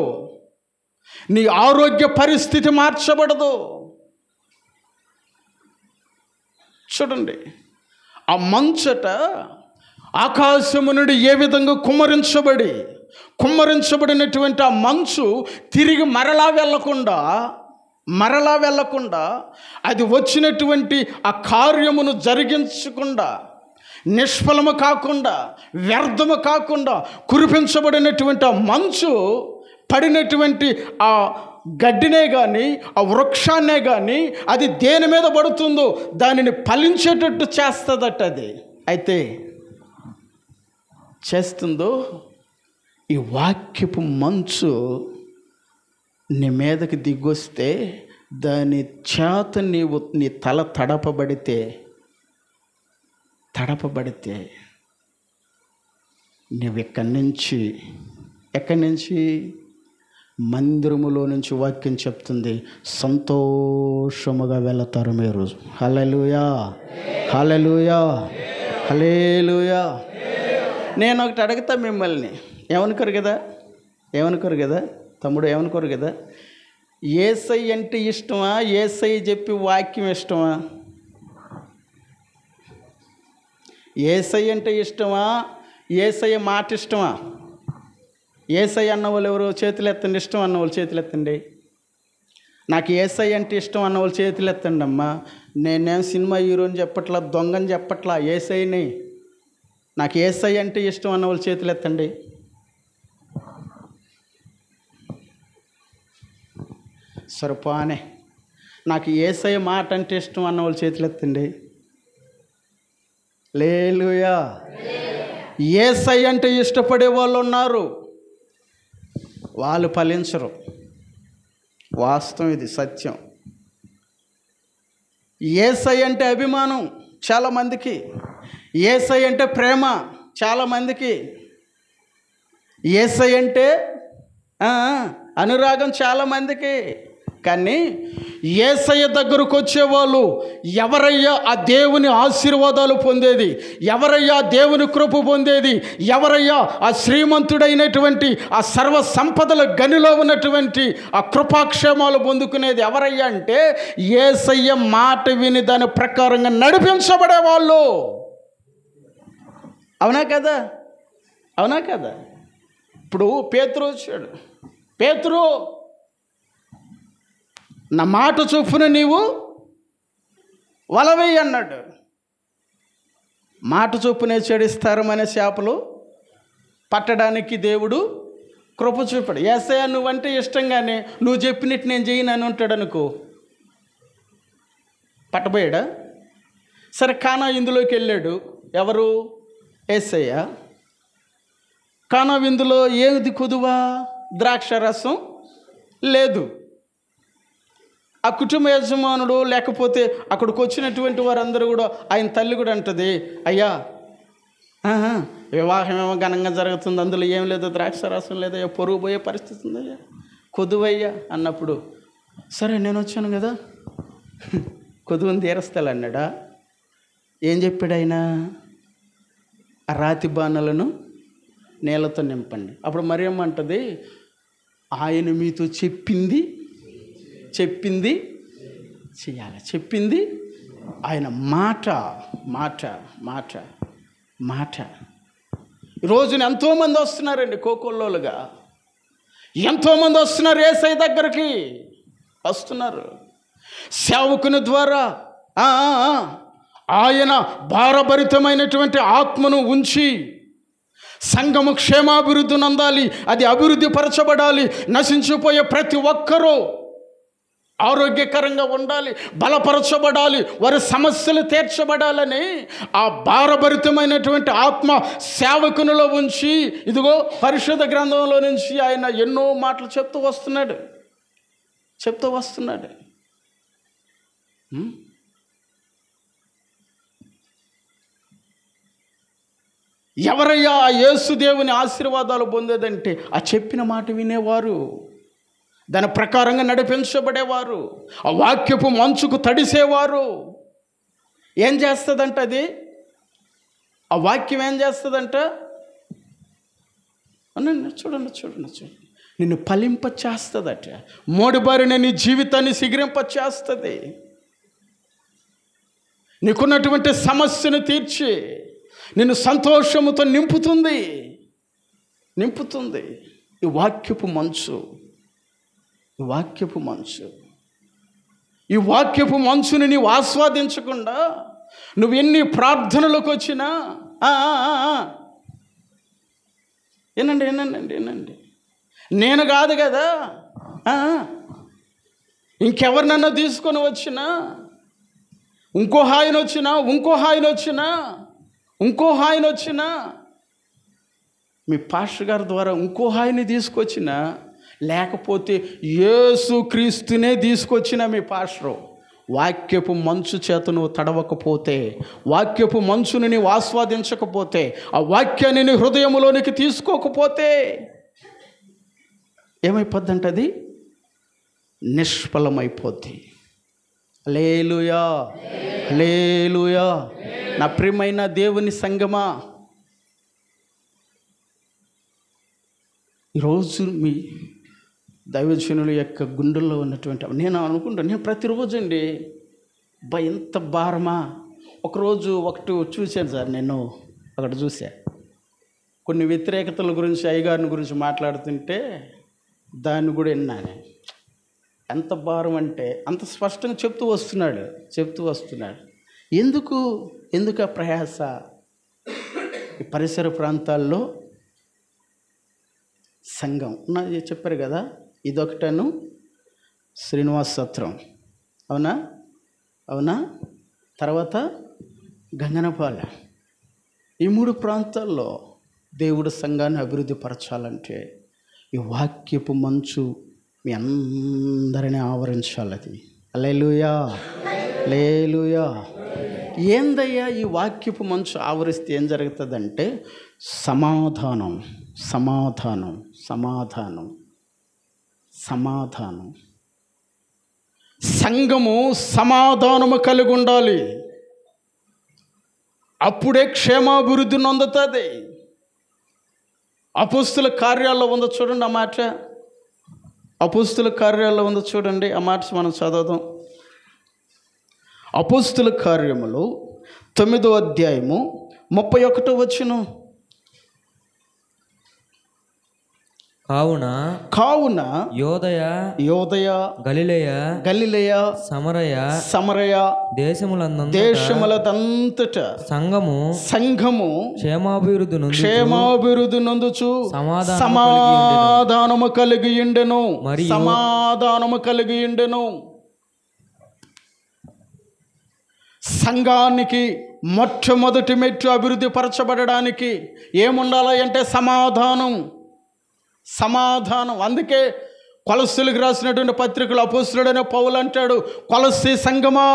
నీ ఆరోగ్య పరిస్థితి మార్చబడదు. చూడండి, ఆ మంచట ఆకాశము నుండి ఏ విధంగా కుమ్మరించబడినటువంటి ఆ మంచు తిరిగి మరలా వెళ్ళకుండా అది వచ్చినటువంటి ఆ కార్యమును జరిగించకుండా, నిష్ఫలము కాకుండా, వ్యర్థము కాకుండా కురిపించబడినటువంటి ఆ మంచు పడినటువంటి ఆ గడ్డినే కానీ ఆ వృక్షాన్నే కానీ అది దేని మీద పడుతుందో దానిని ఫలించేటట్టు చేస్తుందట. అది అయితే చేస్తుందో ఈ వాక్యపు మంచు నీ మీదకి దిగొస్తే దాని చేత నీ తల తడపబడితే నువ్వు ఎక్కడి నుంచి మందిరములో నుంచి వాక్యం చెప్తుంది, సంతోషముగా వెళతారు మీరు. హల్లెలూయా, హల్లెలూయా, హల్లెలూయా. నేను ఒకటి అడుగుతా మిమ్మల్ని, ఏమనుకోరు కదా తమ్ముడు, ఏమనుకోరు కదా? యేసై అంటే ఇష్టమా, యేసై చెప్పి వాక్యం ఇష్టమా? యేసై అంటే ఇష్టమా, యేసయ్య మాట ఇష్టమా? యేసై అన్నవాళ్ళు ఎవరు? చేతులు ఎత్తండి. ఇష్టం అన్నవాళ్ళు చేతులు ఎత్తండి. నాకు యేసై అంటే ఇష్టం అన్నవాళ్ళు చేతులు ఎత్తండి అమ్మా. నేనేం సినిమా హీరోని చెప్పట్లా, దొంగని చెప్పట్లా, యేసైని. నాకు యేసై అంటే ఇష్టం అన్నవాళ్ళు చేతులు ఎత్తండి. సరిపోనే. నాకు యేసయ్య మాట అంటే ఇష్టం అన్నవాళ్ళు చేతులు ఎత్తండి. హల్లెలూయా. యేసయ్య అంటే ఇష్టపడే వాళ్ళు ఉన్నారు, వాళ్ళు ఫలించరు. వాస్తవం, ఇది సత్యం. యేసయ్య అంటే అభిమానం చాలామందికి, యేసయ్య అంటే ప్రేమ చాలామందికి, యేసయ్య అంటే అనురాగం చాలామందికి. కానీ యేసయ్య దగ్గరకు వచ్చేవాళ్ళు ఎవరయ్యా ఆ దేవుని ఆశీర్వాదాలు పొందేది, ఎవరయ్యా దేవుని కృప పొందేది, ఎవరయ్యా ఆ శ్రీమంతుడైనటువంటి ఆ సర్వ సంపదల గనిలో ఉన్నటువంటి ఆ కృపాక్షేమాలు పొందుకునేది ఎవరయ్యా అంటే, యేసయ్య మాట విని దాని ప్రకారంగా నడిపించబడేవాళ్ళు. అవునా కదా? ఇప్పుడు పేతురు వచ్చాడు. పేతురు, నా మాట చొప్పున నీవు వలవేయి అన్నాడు. మాట చొప్పునే చెడిస్తారమనే చేపలు పట్టడానికి దేవుడు కృప చూపాడు. యేసయ్య నువ్వంటే ఇష్టంగానే నువ్వు చెప్పినట్టు నేను చేయను అని ఉంటాడు అనుకో, పట్టబోయాడా? సరే, కానా ఇందులోకి వెళ్ళాడు. ఎవరు? యేసయ్య. కానా విందులో ఏది కొదువా? ద్రాక్ష రసం లేదు. ఆ కుటుంబ యజమానుడు లేకపోతే అక్కడికి వచ్చినటువంటి వారందరూ కూడా, ఆయన తల్లి కూడా అంటది, అయ్యా వివాహం ఏమో ఘనంగా జరుగుతుంది, అందులో ఏం లేదు, ద్రాక్ష రసం లేదయ్యా, పొరుగు పోయే పరిస్థితి ఉందయ్యా, కొదువయ్యా అన్నప్పుడు, సరే నేను వచ్చాను కదా, కొదువుని తీరస్తాలు అన్నాడా? ఏం చెప్పాడు ఆయన? ఆ రాతి బాణలను నీళ్ళతో నింపండి. అప్పుడు మరియమ్మ అంటది, ఆయన మీతో చెప్పింది చేయాలి, చెప్పింది ఆయన మాట. ఈరోజున ఎంతోమంది వస్తున్నారండి కోకొల్లోలుగా, ఎంతోమంది వస్తున్నారు యేసయ్య దగ్గరికి వస్తున్నారు. సేవకుని ద్వారా ఆయన భారభరితమైనటువంటి ఆత్మను ఉంచి సంఘము క్షేమాభివృద్ధి నందాలి, అది అభివృద్ధి పరచబడాలి, నశించిపోయే ప్రతి ఒక్కరూ ఆరోగ్యకరంగా ఉండాలి, బలపరచబడాలి, వారి సమస్యలు తీర్చబడాలని ఆ భారభరితమైనటువంటి ఆత్మ సేవకునిలో ఉంచి, ఇదిగో పరిశుద్ధ గ్రంథంలో నుంచి ఆయన ఎన్నో మాటలు చెప్తూ వస్తున్నాడు. ఎవరయ్యా ఆ యేసు దేవుని ఆశీర్వాదాలు పొందేదంటే ఆ చెప్పిన మాట వినేవారు, దాని ప్రకారంగా నడిపించబడేవారు, ఆ వాక్యపు మంచుకు తడిసేవారు. ఏం చేస్తుందంట అది? ఆ వాక్యం ఏం చేస్తుందంట? చూడండి, నిన్ను ఫలింప చేస్తుందట, మోడిబారిన నీ జీవితాన్ని సిగిరింప చేస్తుంది, నీకున్నటువంటి సమస్యను తీర్చి నిన్ను సంతోషముతో నింపుతుంది. ఈ వాక్యపు మంచు, ఈ వాక్యపు మంచుని నీవు ఆస్వాదించకుండా నువ్వు ఎన్ని ప్రార్థనలకు వచ్చినా, ఏనండి, నేను కాదు కదా, ఇంకెవరినన్నా తీసుకొని వచ్చినా, ఇంకో హాయిని వచ్చినా, మీ పాస్టర్ గారి ద్వారా ఇంకో హాయిని తీసుకొచ్చినా లేకపోతే యేసు క్రీస్తునే తీసుకొచ్చిన మీ పాస్టరు వాక్యపు మంచు చేత నువ్వు తడవకపోతే, వాక్యపు మంచుని నీవు ఆస్వాదించకపోతే, ఆ వాక్యాన్ని నీ హృదయంలోనికి తీసుకోకపోతే ఏమైపోద్దంటే అది నిష్ఫలమైపోద్ది. హల్లెలూయా, హల్లెలూయా. నా ప్రియమైన దేవుని సంగమా, ఈరోజు మీ దైవజనుల యొక్క గుండెల్లో ఉన్నటువంటి నేను అనుకుంటాను, నేను ప్రతిరోజు అండి ఎంత భారమా. ఒకరోజు ఒకటి చూశాను సార్, నేను అక్కడ చూసా కొన్ని వ్యతిరేకతల గురించి అయ్యగారిని గురించి మాట్లాడుతుంటే దాన్ని కూడా విన్నాను. ఎంత భారం అంటే అంత స్పష్టంగా చెప్తూ వస్తున్నాడు. ఎందుకు ఆ ప్రయాస? ఈ పరిసర ప్రాంతాల్లో సంఘం ఉన్నది చెప్పారు కదా, ఇదొకటను శ్రీనివాస సత్రం, అవునా, తర్వాత గంగనపాల, ఈ 3 ప్రాంతాల్లో దేవుడు సంఘాన్ని అభివృద్ధి పరచాలంటే ఈ వాక్యపు మంచు మీ అందరినీ ఆవరించాలి. అది హల్లెలూయా, హల్లెలూయా. ఏందయ్యా ఈ వాక్యపు మంచు ఆవరిస్తే ఏం జరుగుతుందంటే సమాధానం. సంఘము సమాధానము కలిగి ఉండాలి. అప్పుడే క్షేమాభివృద్ధి నొందుతుంది. అపోస్తుల కార్యాల్లో ఉందో చూడండి ఆ మాట. అపోస్తుల కార్యాల్లో ఉందో చూడండి ఆ మాట మనం చదువుదాం. అపోస్తుల కార్యములు 9వ అధ్యాయము 31వ వచనం. కావున యోదయ గలిలయ సమరయ దేశములదంతట సంఘము క్షేమాభివృద్ధి నొందుచు సమాధానము కలిగి ఉండెను. సంఘానికి మొట్టమొదటి మెట్టు అభివృద్ధి పరచబడడానికి ఏముండాలి అంటే సమాధానం. అందుకే కొలస్సీలకు రాసినటువంటి పత్రికలు అపోస్తలుడైన పౌలు అంటాడు, కొలస్సీ సంఘమా,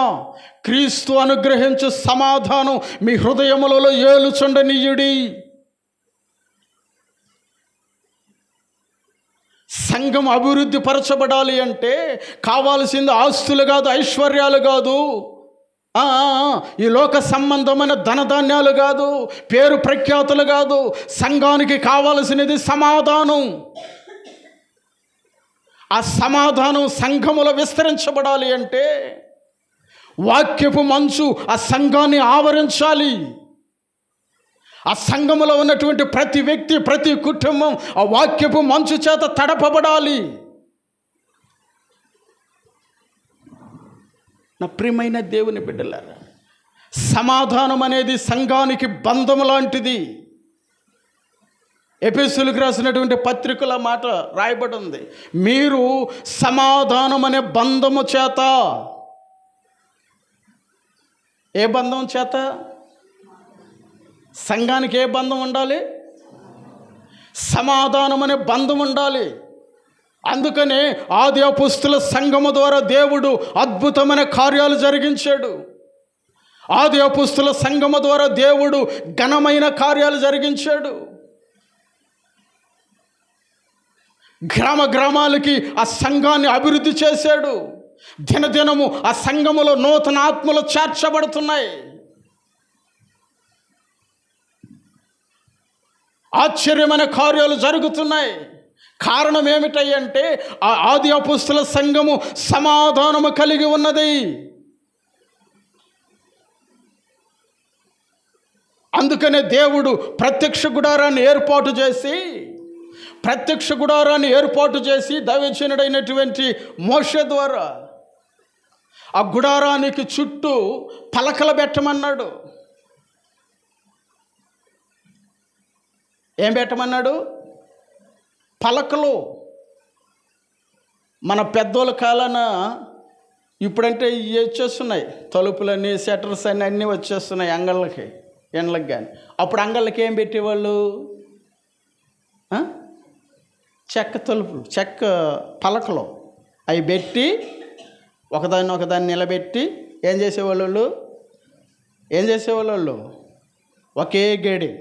క్రీస్తు అనుగ్రహించు సమాధానం మీ హృదయములలో ఏలుచుండనీయుడి. సంఘం అభివృద్ధి పరచబడాలి అంటే కావాల్సింది ఆస్తులు కాదు, ఐశ్వర్యాలు కాదు, ఈ లోక సంబంధమైన ధనధాన్యాలు కాదు, పేరు ప్రఖ్యాతులు కాదు. సంఘానికి కావలసినది సమాధానం. ఆ సమాధానం సంఘములో విస్తరించబడాలి అంటే వాక్యపు మంచు ఆ సంఘాన్ని ఆవరించాలి. ఆ సంఘములో ఉన్నటువంటి ప్రతి వ్యక్తి, ప్రతి కుటుంబం ఆ వాక్యపు మంచు చేత తడపబడాలి. నా ప్రియమైన దేవుని బిడ్డలారా, సమాధానం అనేది సంఘానికి బంధం లాంటిది. ఎఫెసీయులకు రాసినటువంటి పత్రికల మాట రాయబడి ఉంది, మీరు సమాధానం అనే బంధము చేత. ఏ బంధం చేత? సంఘానికి ఏ బంధం ఉండాలి? సమాధానం అనే బంధం ఉండాలి. అందుకనే ఆది అపోస్తుల సంఘము ద్వారా దేవుడు అద్భుతమైన కార్యాలు జరిగించాడు. ఆది అపోస్తుల సంఘము ద్వారా దేవుడు ఘనమైన కార్యాలు జరిగించాడు. గ్రామాలకి ఆ సంఘాన్ని అభివృద్ధి చేశాడు. దినదినము ఆ సంఘములో నూతన ఆత్మలు చేర్చబడుతున్నాయి. ఆశ్చర్యమైన కార్యాలు జరుగుతున్నాయి. కారణం ఏమిటంటే ఆ ఆది అపోస్తుల సంఘము సమాధానము కలిగి ఉన్నది. అందుకనే దేవుడు ప్రత్యక్ష గుడారాన్ని ఏర్పాటు చేసి దైవజనుడైనటువంటి మోషే ద్వారా ఆ గుడారానికి చుట్టూ పలకలు పెట్టమన్నాడు. ఏం పెట్టమన్నాడు? పలకలు. మన పెద్దోళ్ళ కాలాన ఇప్పుడంటే ఇవి వచ్చేస్తున్నాయి, తలుపులన్నీ షట్టర్స్ అన్నీ వచ్చేస్తున్నాయి అంగళ్ళకి, ఎండ్లకి. కానీ అప్పుడు అంగళ్ళకి ఏం పెట్టేవాళ్ళు? చెక్క తలుపులు, చెక్క పలకలు అవి పెట్టి ఒకదాన్ని నిలబెట్టి ఏం చేసేవాళ్ళు ఒకే గేడి,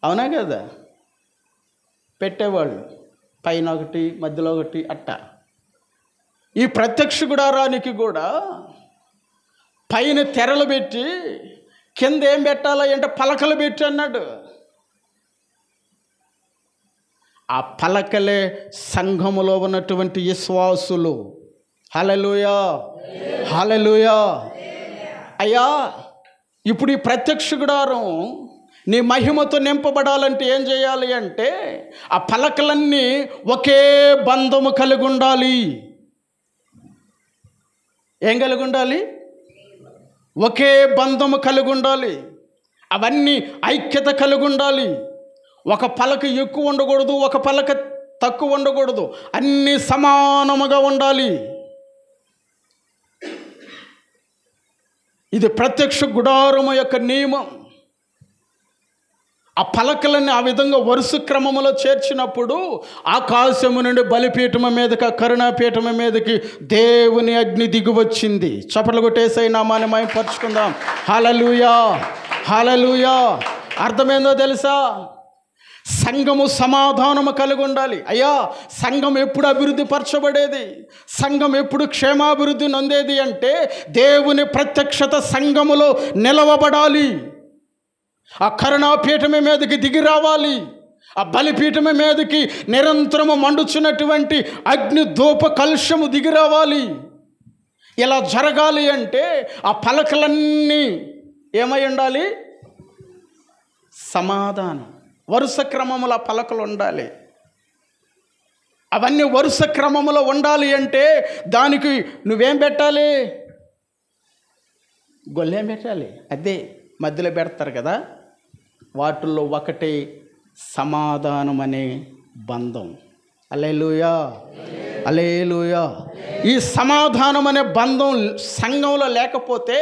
అవునా కదా, పెట్టేవాళ్ళు. పైన ఒకటి, మధ్యలో ఒకటి, అట్ట. ఈ ప్రత్యక్ష గుడారానికి కూడా పైన తెరలు పెట్టి కింద ఏం పెట్టాలి అంటే పలకలు పెట్టి అన్నాడు. ఆ పలకలే సంఘములో ఉన్నటువంటి విశ్వాసులు. హల్లెలూయా, హల్లెలూయా. అయ్యా, ఇప్పుడు ఈ ప్రత్యక్ష గుడారం నీ మహిమతో నింపబడాలంటే ఏం చేయాలి అంటే ఆ పలకలన్నీ ఒకే బంధము కలిగి ఉండాలి. ఏం కలిగి ఉండాలి? ఒకే బంధము కలిగి ఉండాలి. అవన్నీ ఐక్యత కలిగి ఉండాలి. ఒక పలక ఎక్కువ ఉండకూడదు, ఒక పలక తక్కువ ఉండకూడదు, అన్నీ సమానముగా ఉండాలి. ఇది ప్రత్యక్ష గుడారము యొక్క నియమం. ఆ పలకలని ఆ విధంగా వరుస క్రమములో చేర్చినప్పుడు ఆకాశము నుండి బలిపీఠము మీదకి, కరుణాపీఠము మీదకి దేవుని అగ్ని దిగివచ్చింది. చప్పట్లు కొట్టేసై నామాన్ని మహిమపరుచుకుందాం. హల్లెలూయా, హల్లెలూయా. అర్థమేందో తెలుసా? సంఘము సమాధానము కలిగి ఉండాలి. అయ్యా, సంఘం ఎప్పుడు అభివృద్ధి పరచబడేది, సంఘం ఎప్పుడు క్షేమాభివృద్ధి నొందేది అంటే దేవుని ప్రత్యక్షత సంఘములో నిలవబడాలి. ఆ కరుణాపీఠమే మీదకి దిగి రావాలి. ఆ బలిపీఠమే మీదకి నిరంతరము మండుచున్నటువంటి అగ్ని ధూప కలుషము దిగి రావాలి. ఇలా జరగాలి అంటే ఆ పలకలన్నీ ఏమై ఉండాలి? సమాధానం. వరుస క్రమముల పలకలు ఉండాలి. అవన్నీ వరుస క్రమములో ఉండాలి అంటే దానికి నువ్వేం పెట్టాలి? గొల్లేం పెట్టాలి. అదే మధ్యలో పెడతారు కదా, వాటిల్లో ఒకటి సమాధానం అనే బంధం. హల్లెలూయా, హల్లెలూయా. ఈ సమాధానం అనే బంధం సంఘంలో లేకపోతే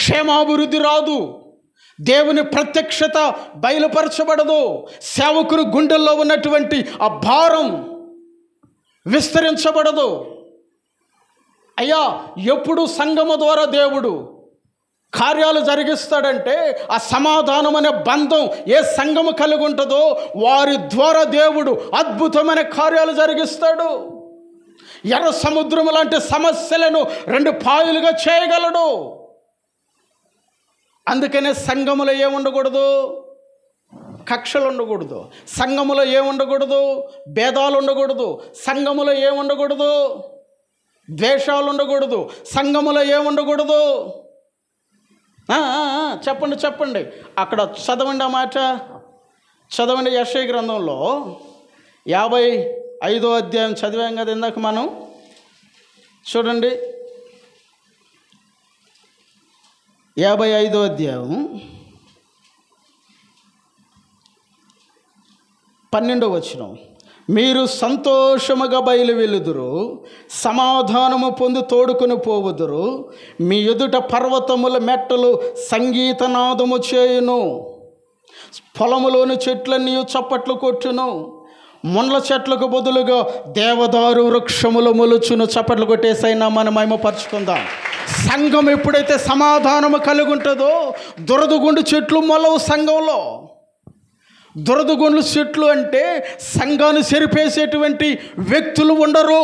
క్షేమాభివృద్ధి రాదు, దేవుని ప్రత్యక్షత బయలుపరచబడదు, సేవకుని గుండెల్లో ఉన్నటువంటి ఆ భారం విస్తరించబడదు. అయ్యా, ఎప్పుడు సంఘము ద్వారా దేవుడు కార్యాలు జరిగిస్తాడంటే ఆ సమాధానం అనే బంధం ఏ సంఘము కలిగి ఉంటుందో వారి ద్వారా దేవుడు అద్భుతమైన కార్యాలు జరిగిస్తాడు. ఎర్ర సముద్రం లాంటి సమస్యలను 2 పాయలుగా చేయగలడు. అందుకనే సంఘములో ఏముండకూడదు? కక్షలు ఉండకూడదు. సంఘములో ఏముండకూడదు? భేదాలు ఉండకూడదు. సంఘములో ఏముండకూడదు? ద్వేషాలు ఉండకూడదు. సంఘములో ఏముండకూడదు? చెప్పండి. అక్కడ చదవండి, ఆ మాట చదవండి. యెషయా గ్రంథంలో 55వ అధ్యాయం చదివాం కదా ఇందాక మనం. చూడండి, 55వ అధ్యాయం 12వ వచనం. మీరు సంతోషముగా బయలు వెలుదురు, సమాధానము పొంది తోడుకొని పోవుదురు. మీ ఎదుట పర్వతముల మెట్టలు సంగీతనాదము చేయును, పొలములోని చెట్లన్నీ చప్పట్లు కొట్టును, ముళ్ళ చెట్లకు బదులుగా దేవదారు వృక్షములు మొలుచును. చప్పట్లు కొట్టేసైనా మనం మహిమపరుచుకుందాం. సంఘం ఎప్పుడైతే సమాధానము కలిగి ఉంటుందో దురదగుండు చెట్లు మొలవు సంఘంలో. దురదగుండు చెట్లు అంటే సంఘాన్ని చెరిపేసేటువంటి వ్యక్తులు ఉండరు.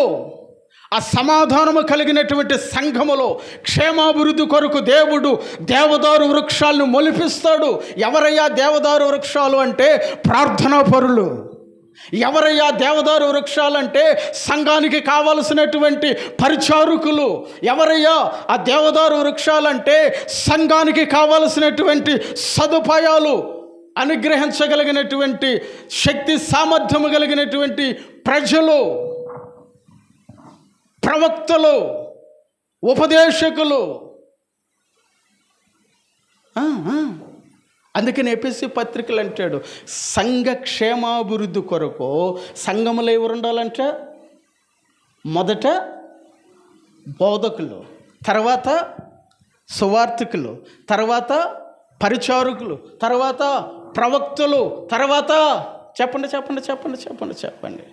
ఆ సమాధానము కలిగినటువంటి సంఘములో క్షేమాభివృద్ధి కొరకు దేవుడు దేవదారు వృక్షాలను మొలిపిస్తాడు. ఎవరయ్యా దేవదారు వృక్షాలు అంటే? ప్రార్థనా పరులు. ఎవరయ్యా దేవదారు వృక్షాలంటే? సంఘానికి కావలసినటువంటి పరిచారకులు. ఎవరయ్యా ఆ దేవదారు వృక్షాలంటే? సంఘానికి కావలసినటువంటి సదుపాయాలు అనుగ్రహించగలిగినటువంటి శక్తి సామర్థ్యము కలిగినటువంటి ప్రజలు, ప్రవక్తలు, ఉపదేశకులు. అందుకని ఎపిసి పత్రికలు అంటాడు, సంఘ క్షేమాభివృద్ధి కొరకు సంఘములో ఎవరు ఉండాలంటే? మొదట బోధకులు, తర్వాత సువార్థికులు, తర్వాత పరిచారకులు, తర్వాత ప్రవక్తలు, తర్వాత చెప్పండి చెప్పండి చెప్పండి చెప్పండి చెప్పండి.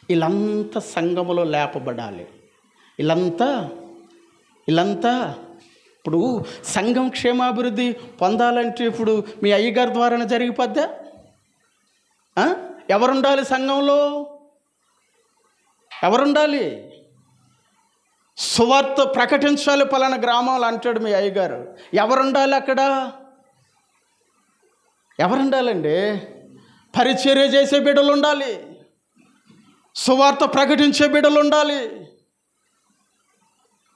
వీళ్ళంతా సంఘములో లేపబడాలి. వీళ్ళంతా ఇప్పుడు సంఘం క్షేమాభివృద్ధి పొందాలంటే ఇప్పుడు మీ అయ్యగారి ద్వారానే జరిగిపోద్దా? ఎవరుండాలి సంఘంలో? ఎవరుండాలి? సువార్త ప్రకటించాలి పలానా గ్రామాలు అంటాడు మీ అయ్యగారు. ఎవరుండాలి అక్కడ? ఎవరుండాలండి? పరిచర్య చేసే బిడ్డలు ఉండాలి, సువార్త ప్రకటించే బిడ్డలు ఉండాలి,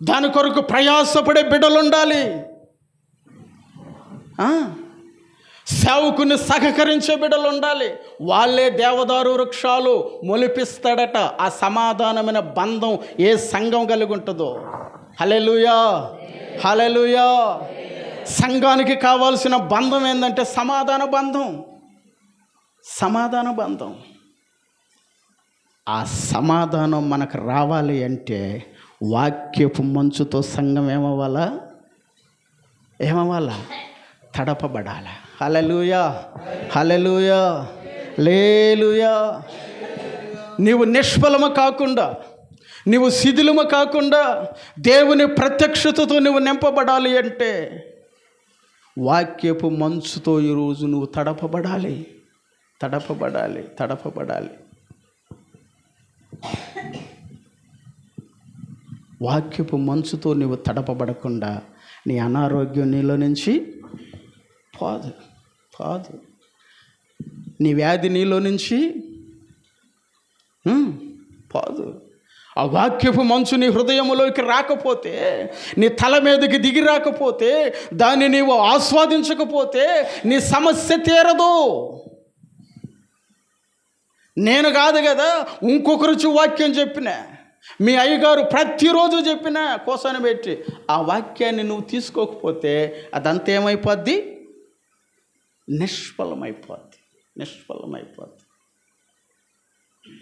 దాని కొరకు ప్రయాసపడే బిడ్డలు ఉండాలి, సేవకుని సహకరించే బిడ్డలు ఉండాలి. వాళ్ళే దేవదారు వృక్షాలు మొలిపిస్తాడట. ఆ సమాధానమైన బంధం ఏ సంఘం కలిగి ఉంటుందో. హల్లెలూయా, హల్లెలూయా. సంఘానికి కావాల్సిన బంధం ఏంటంటే సమాధాన బంధం. సమాధాన బంధం. ఆ సమాధానం మనకు రావాలి అంటే వాక్యపు మంచుతో సంఘం ఏమవ్వాలా? తడపబడాలా. హల్లెలూయా, హల్లెలూయా, హల్లెలూయా. నీవు నిష్ఫలము కాకుండా, నీవు శిథిలము కాకుండా దేవుని ప్రత్యక్షతతో నువ్వు నింపబడాలి అంటే వాక్యపు మంచుతో ఈరోజు నువ్వు తడపబడాలి. వాక్యపు మంచుతో నువ్వు తడపబడకుండా నీ అనారోగ్యం నీలో నుంచి పోదు. నీ వ్యాధి నీలో నుంచి పోదు. ఆ వాక్యపు మంచు నీ హృదయంలోకి రాకపోతే, నీ తల మీదకి దిగి రాకపోతే, దాన్ని నీవు ఆస్వాదించకపోతే నీ సమస్య తీరదు. నేను కాదు కదా, ఇంకొకరు వాక్యం చెప్పిన, మీ అయ్యగారు ప్రతిరోజు చెప్పిన కోసాన్ని పెట్టి ఆ వాక్యాన్ని నువ్వు తీసుకోకపోతే అదంతా ఏమైపోద్ది? నిష్ఫలమైపోద్ది.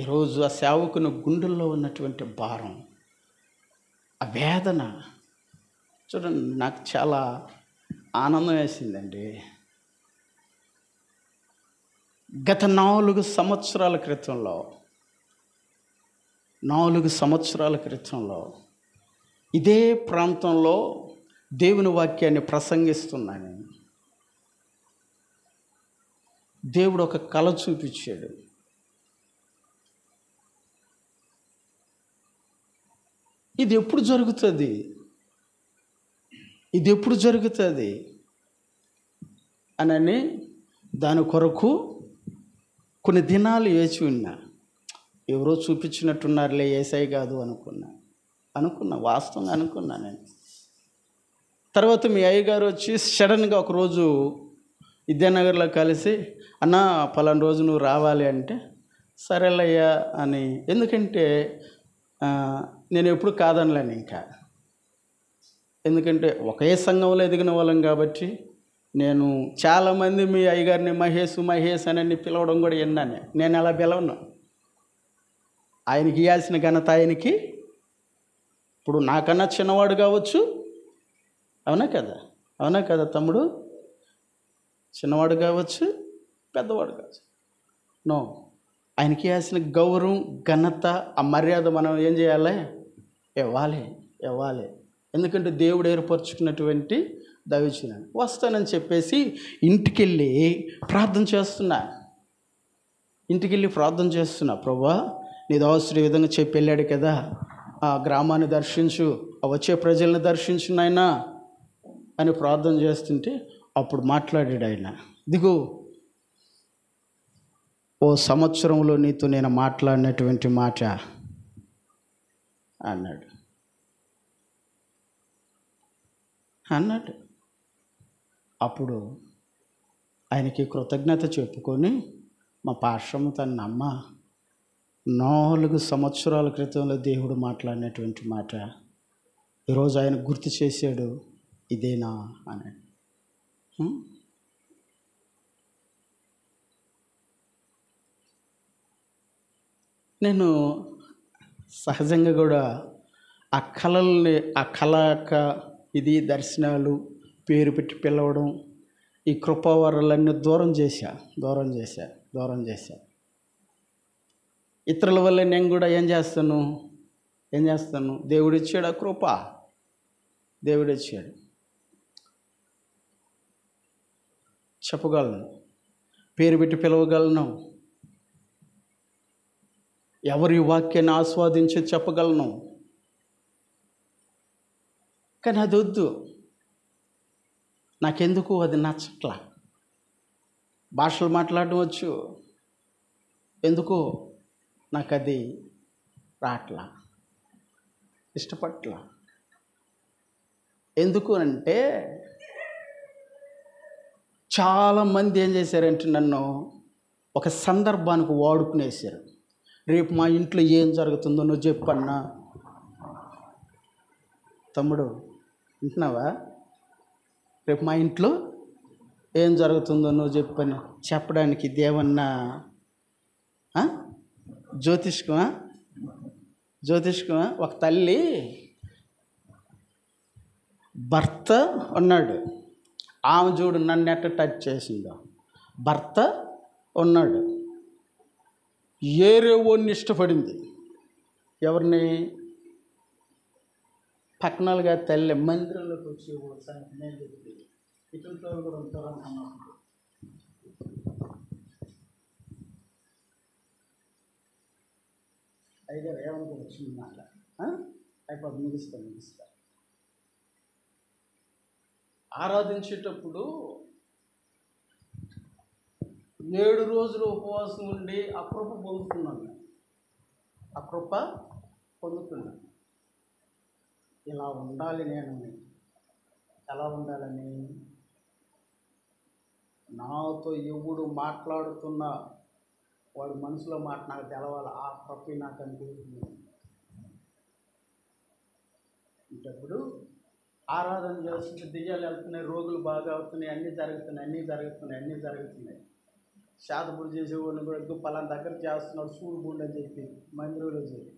ఈరోజు ఆ సేవకుని గుండెల్లో ఉన్నటువంటి భారం, ఆ వేదన చూడండి. నాకు చాలా ఆనందం వేసిందండి. గత 4 సంవత్సరాల క్రితంలో ఇదే ప్రాంతంలో దేవుని వాక్యాన్ని ప్రసంగిస్తున్నాను. దేవుడు ఒక కళ చూపించాడు. ఇది ఎప్పుడు జరుగుతుంది అని దాని కొరకు కొన్ని దినాలు వేచి ఉన్నా. ఎవరో చూపించినట్టున్నారులే, ఏసై కాదు అనుకున్నా వాస్తవంగా అనుకున్నా నేను. తర్వాత మీ అయ్యగారు వచ్చి సడన్గా ఒకరోజు విద్యానగర్లో కలిసి, అన్న పలానా రోజు నువ్వు రావాలి అంటే, సరేలయ్యా అని. ఎందుకంటే నేను ఎప్పుడు కాదనలేను ఇంకా. ఎందుకంటే ఒకే సంఘంలో ఎదిగిన వాళ్ళం కాబట్టి. నేను చాలామంది మీ అయ్యగారిని మహేష్ అని పిలవడం కూడా విన్నాను. నేను అలా పిలవను. ఆయనకి ఇవ్వాల్సిన ఘనత ఆయనకి. ఇప్పుడు నాకన్నా చిన్నవాడు కావచ్చు, అవునా కదా తమ్ముడు? చిన్నవాడు కావచ్చు, పెద్దవాడు కావచ్చు. నో, ఆయనకి ఇవ్వాల్సిన గౌరవం, ఘనత, ఆ మర్యాద మనం ఏం చేయాలి? ఇవ్వాలి. ఎందుకంటే దేవుడు ఏర్పరచుకున్నటువంటి దైవజనుడు. వస్తానని చెప్పేసి ఇంటికెళ్ళి ప్రార్థన చేస్తున్నా. ప్రభువా, నీ దాసుడు ఈ విధంగా చెప్పి వెళ్ళాడు కదా, ఆ గ్రామాన్ని దర్శించు, ఆ వచ్చే ప్రజల్ని దర్శించు నాయనా అని ప్రార్థన చేస్తుంటే అప్పుడు మాట్లాడాడు ఆయన. దిగు, ఓ సంవత్సరంలో నీతో నేను మాట్లాడినటువంటి మాట అన్నాడు. అప్పుడు ఆయనకి కృతజ్ఞత చెప్పుకొని మా పాశ్రమ తన అమ్మ 4 సంవత్సరాల క్రితంలో దేవుడు మాట్లాడినటువంటి మాట ఈరోజు ఆయన గుర్తు చేశాడు, ఇదేనా అని. నేను సహజంగా కూడా ఆ కళల్ని, ఆ కళ యొక్క ఇది దర్శనాలు పేరు పెట్టి పిలవడం, ఈ కృపావరాలన్నీ దూరం చేశా. దూరం చేశాను. ఇతరుల వల్ల నేను కూడా ఏం చేస్తాను దేవుడు ఇచ్చాడు, ఆ కృప దేవుడు ఇచ్చాడు. చెప్పగలను, పేరు పెట్టి పిలవగలను, ఎవరి వాక్యాన్ని ఆస్వాదించి చెప్పగలను. కానీ అది వద్దు, నాకెందుకు అది నచ్చట్లా. భాషలు మాట్లాడడం వచ్చు, ఎందుకో నాకు అది రాట్లా, ఇష్టపట్లా. ఎందుకు అంటే చాలామంది ఏం చేశారంటే నన్ను ఒక సందర్భానికి వాడుకునేసారు. రేపు మా ఇంట్లో ఏం జరుగుతుందో నువ్వు చెప్పన్నా. తమ్ముడు వింటున్నావా? రేపు మా ఇంట్లో ఏం జరుగుతుందో నువ్వు చెప్పని చెప్పడానికి ఇదేమన్నా జ్యోతిష్కమా? ఒక తల్లి భర్త ఉన్నాడు, ఆమె చూడు నన్ను ఎట్ట టచ్ చేసిందో. భర్త ఉన్నాడు, ఏరేవోని ఇష్టపడింది. ఎవరిని? పక్కనాలుగా తల్లి మందిరంలోకి వచ్చి నేను చెప్పి ఇతరులతో కూడా ఉంటారు అనుకున్నాను. అయ్యగారు ఏమనుకో వచ్చింది మాట అయిపోతుంది, ముగిస్తా. ఆరాధించేటప్పుడు 7 రోజులు ఉపవాసం ఉండి అకృప పొందుతున్నాను. ఇలా ఉండాలి. నేను ఎలా ఉండాలని, నాతో ఎవడు మాట్లాడుతున్నా వాడు మనసులో మాట నాకు తెలవాలి. ఆ కృప నాకు అనిపిస్తుంది. ఇంటప్పుడు ఆరాధన చేస్తుంటే దెయ్యాలు వెళ్తున్నాయి, రోగులు బాగా అవుతున్నాయి, అన్నీ జరుగుతున్నాయి. శాతపుడు చేసేవాడిని కూడా పలానా దగ్గర చేస్తున్నాడు చూడు బుండి అని చెప్పి మందిరంలో చెప్పి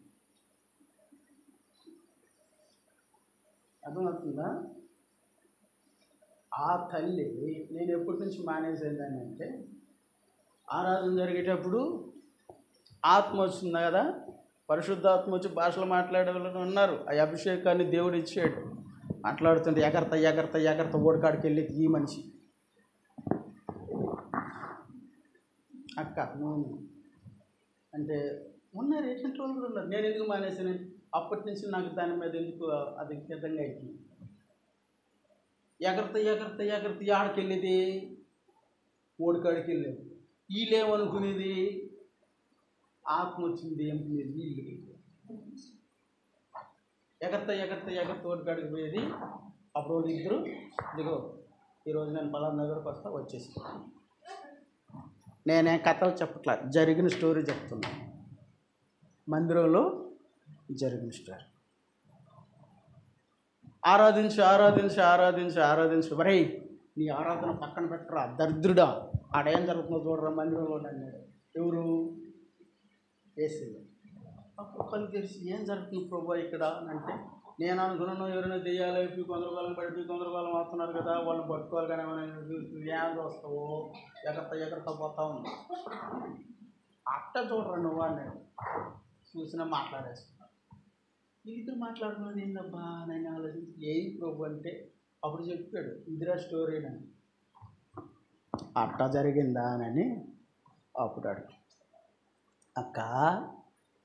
అర్థమవుతుందా? ఆ తల్లి నేను ఎప్పటి నుంచి మానేసేదాన్ని అంటే, ఆరాధన జరిగేటప్పుడు ఆత్మ వచ్చింది కదా, పరిశుద్ధాత్మ వచ్చి భాషలు మాట్లాడే వాళ్ళు ఉన్నారు. ఆ అభిషేకాన్ని దేవుడు ఇచ్చాడు. మాట్లాడుతుంటే ఎగరత ఓడికాడికి వెళ్ళి ఈ మనిషి అక్క అంటే ఉన్నారు, ఎటువంటి వాళ్ళు కూడా ఉన్నారు. నేను ఎందుకు మానేసాను? అప్పటి నుంచి నాకు దాని మీద ఎందుకు అది విధంగా అయిపోయింది. ఎగరత ఆడికి వెళ్ళేది, ఓడికాడికి వెళ్ళేది. వీళ్ళేమనుకునేది ఆత్మ వచ్చింది అనుకునేది. వీళ్ళు ఎగరత ఓడికాడికి పోయేది. అప్పుడు వాళ్ళు ఇద్దరు ఇదిగో ఈరోజు నేను పలానా దగ్గరకు వస్తా వచ్చేసి. నేనే కథలు చెప్పట్లా, జరిగిన స్టోరీ చెప్తున్నా. మందిరంలో జరిగిన స్టోరీ. ఆరాధించి మరే నీ ఆరాధన పక్కన పెట్టరా దరిద్రుడా, ఆడేం జరుగుతుందో చూడరా మందిరంలో అన్నాడు. ఎవరు? ఏసీ. అప్పుడు కళ్ళు తెరిచి ఏం జరుగుతుంది ప్రభు ఇక్కడ అని అంటే, నేను అనుకున్నాను ఎవరైనా దెయ్యాలైపోయి కొందరుకాలం వస్తున్నారు కదా, వాళ్ళని పట్టుకోవాలి. కానీ ఏం చూస్తావో ఎగరత పోతా ఉంది. అట్ట చూడరా నువ్వు అన్నాడు. చూసినా మాట్లాడేస్తున్నా. వీళ్ళతో మాట్లాడుతున్నది ఏందబ్బా నేను ఆలోచించి ఏం ప్రభు అంటే అప్పుడు చెప్పాడు ఇదిరా స్టోరీ అని. అట్టా జరిగిందా అని అప్పుడు అడుగు. అక్క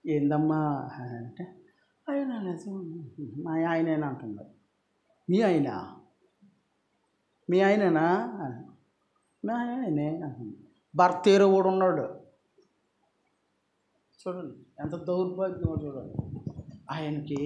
ఏందమ్మా అంటే, ఆయన మా ఆయనేనా అంటున్నాడు. మీ ఆయనేనా? మా ఆయనే అంటున్నాడు. భర్త ఏరో కూడా ఉన్నాడు. చూడండి ఎంత దౌర్భాగ్యమో చూడండి. ఆయనకి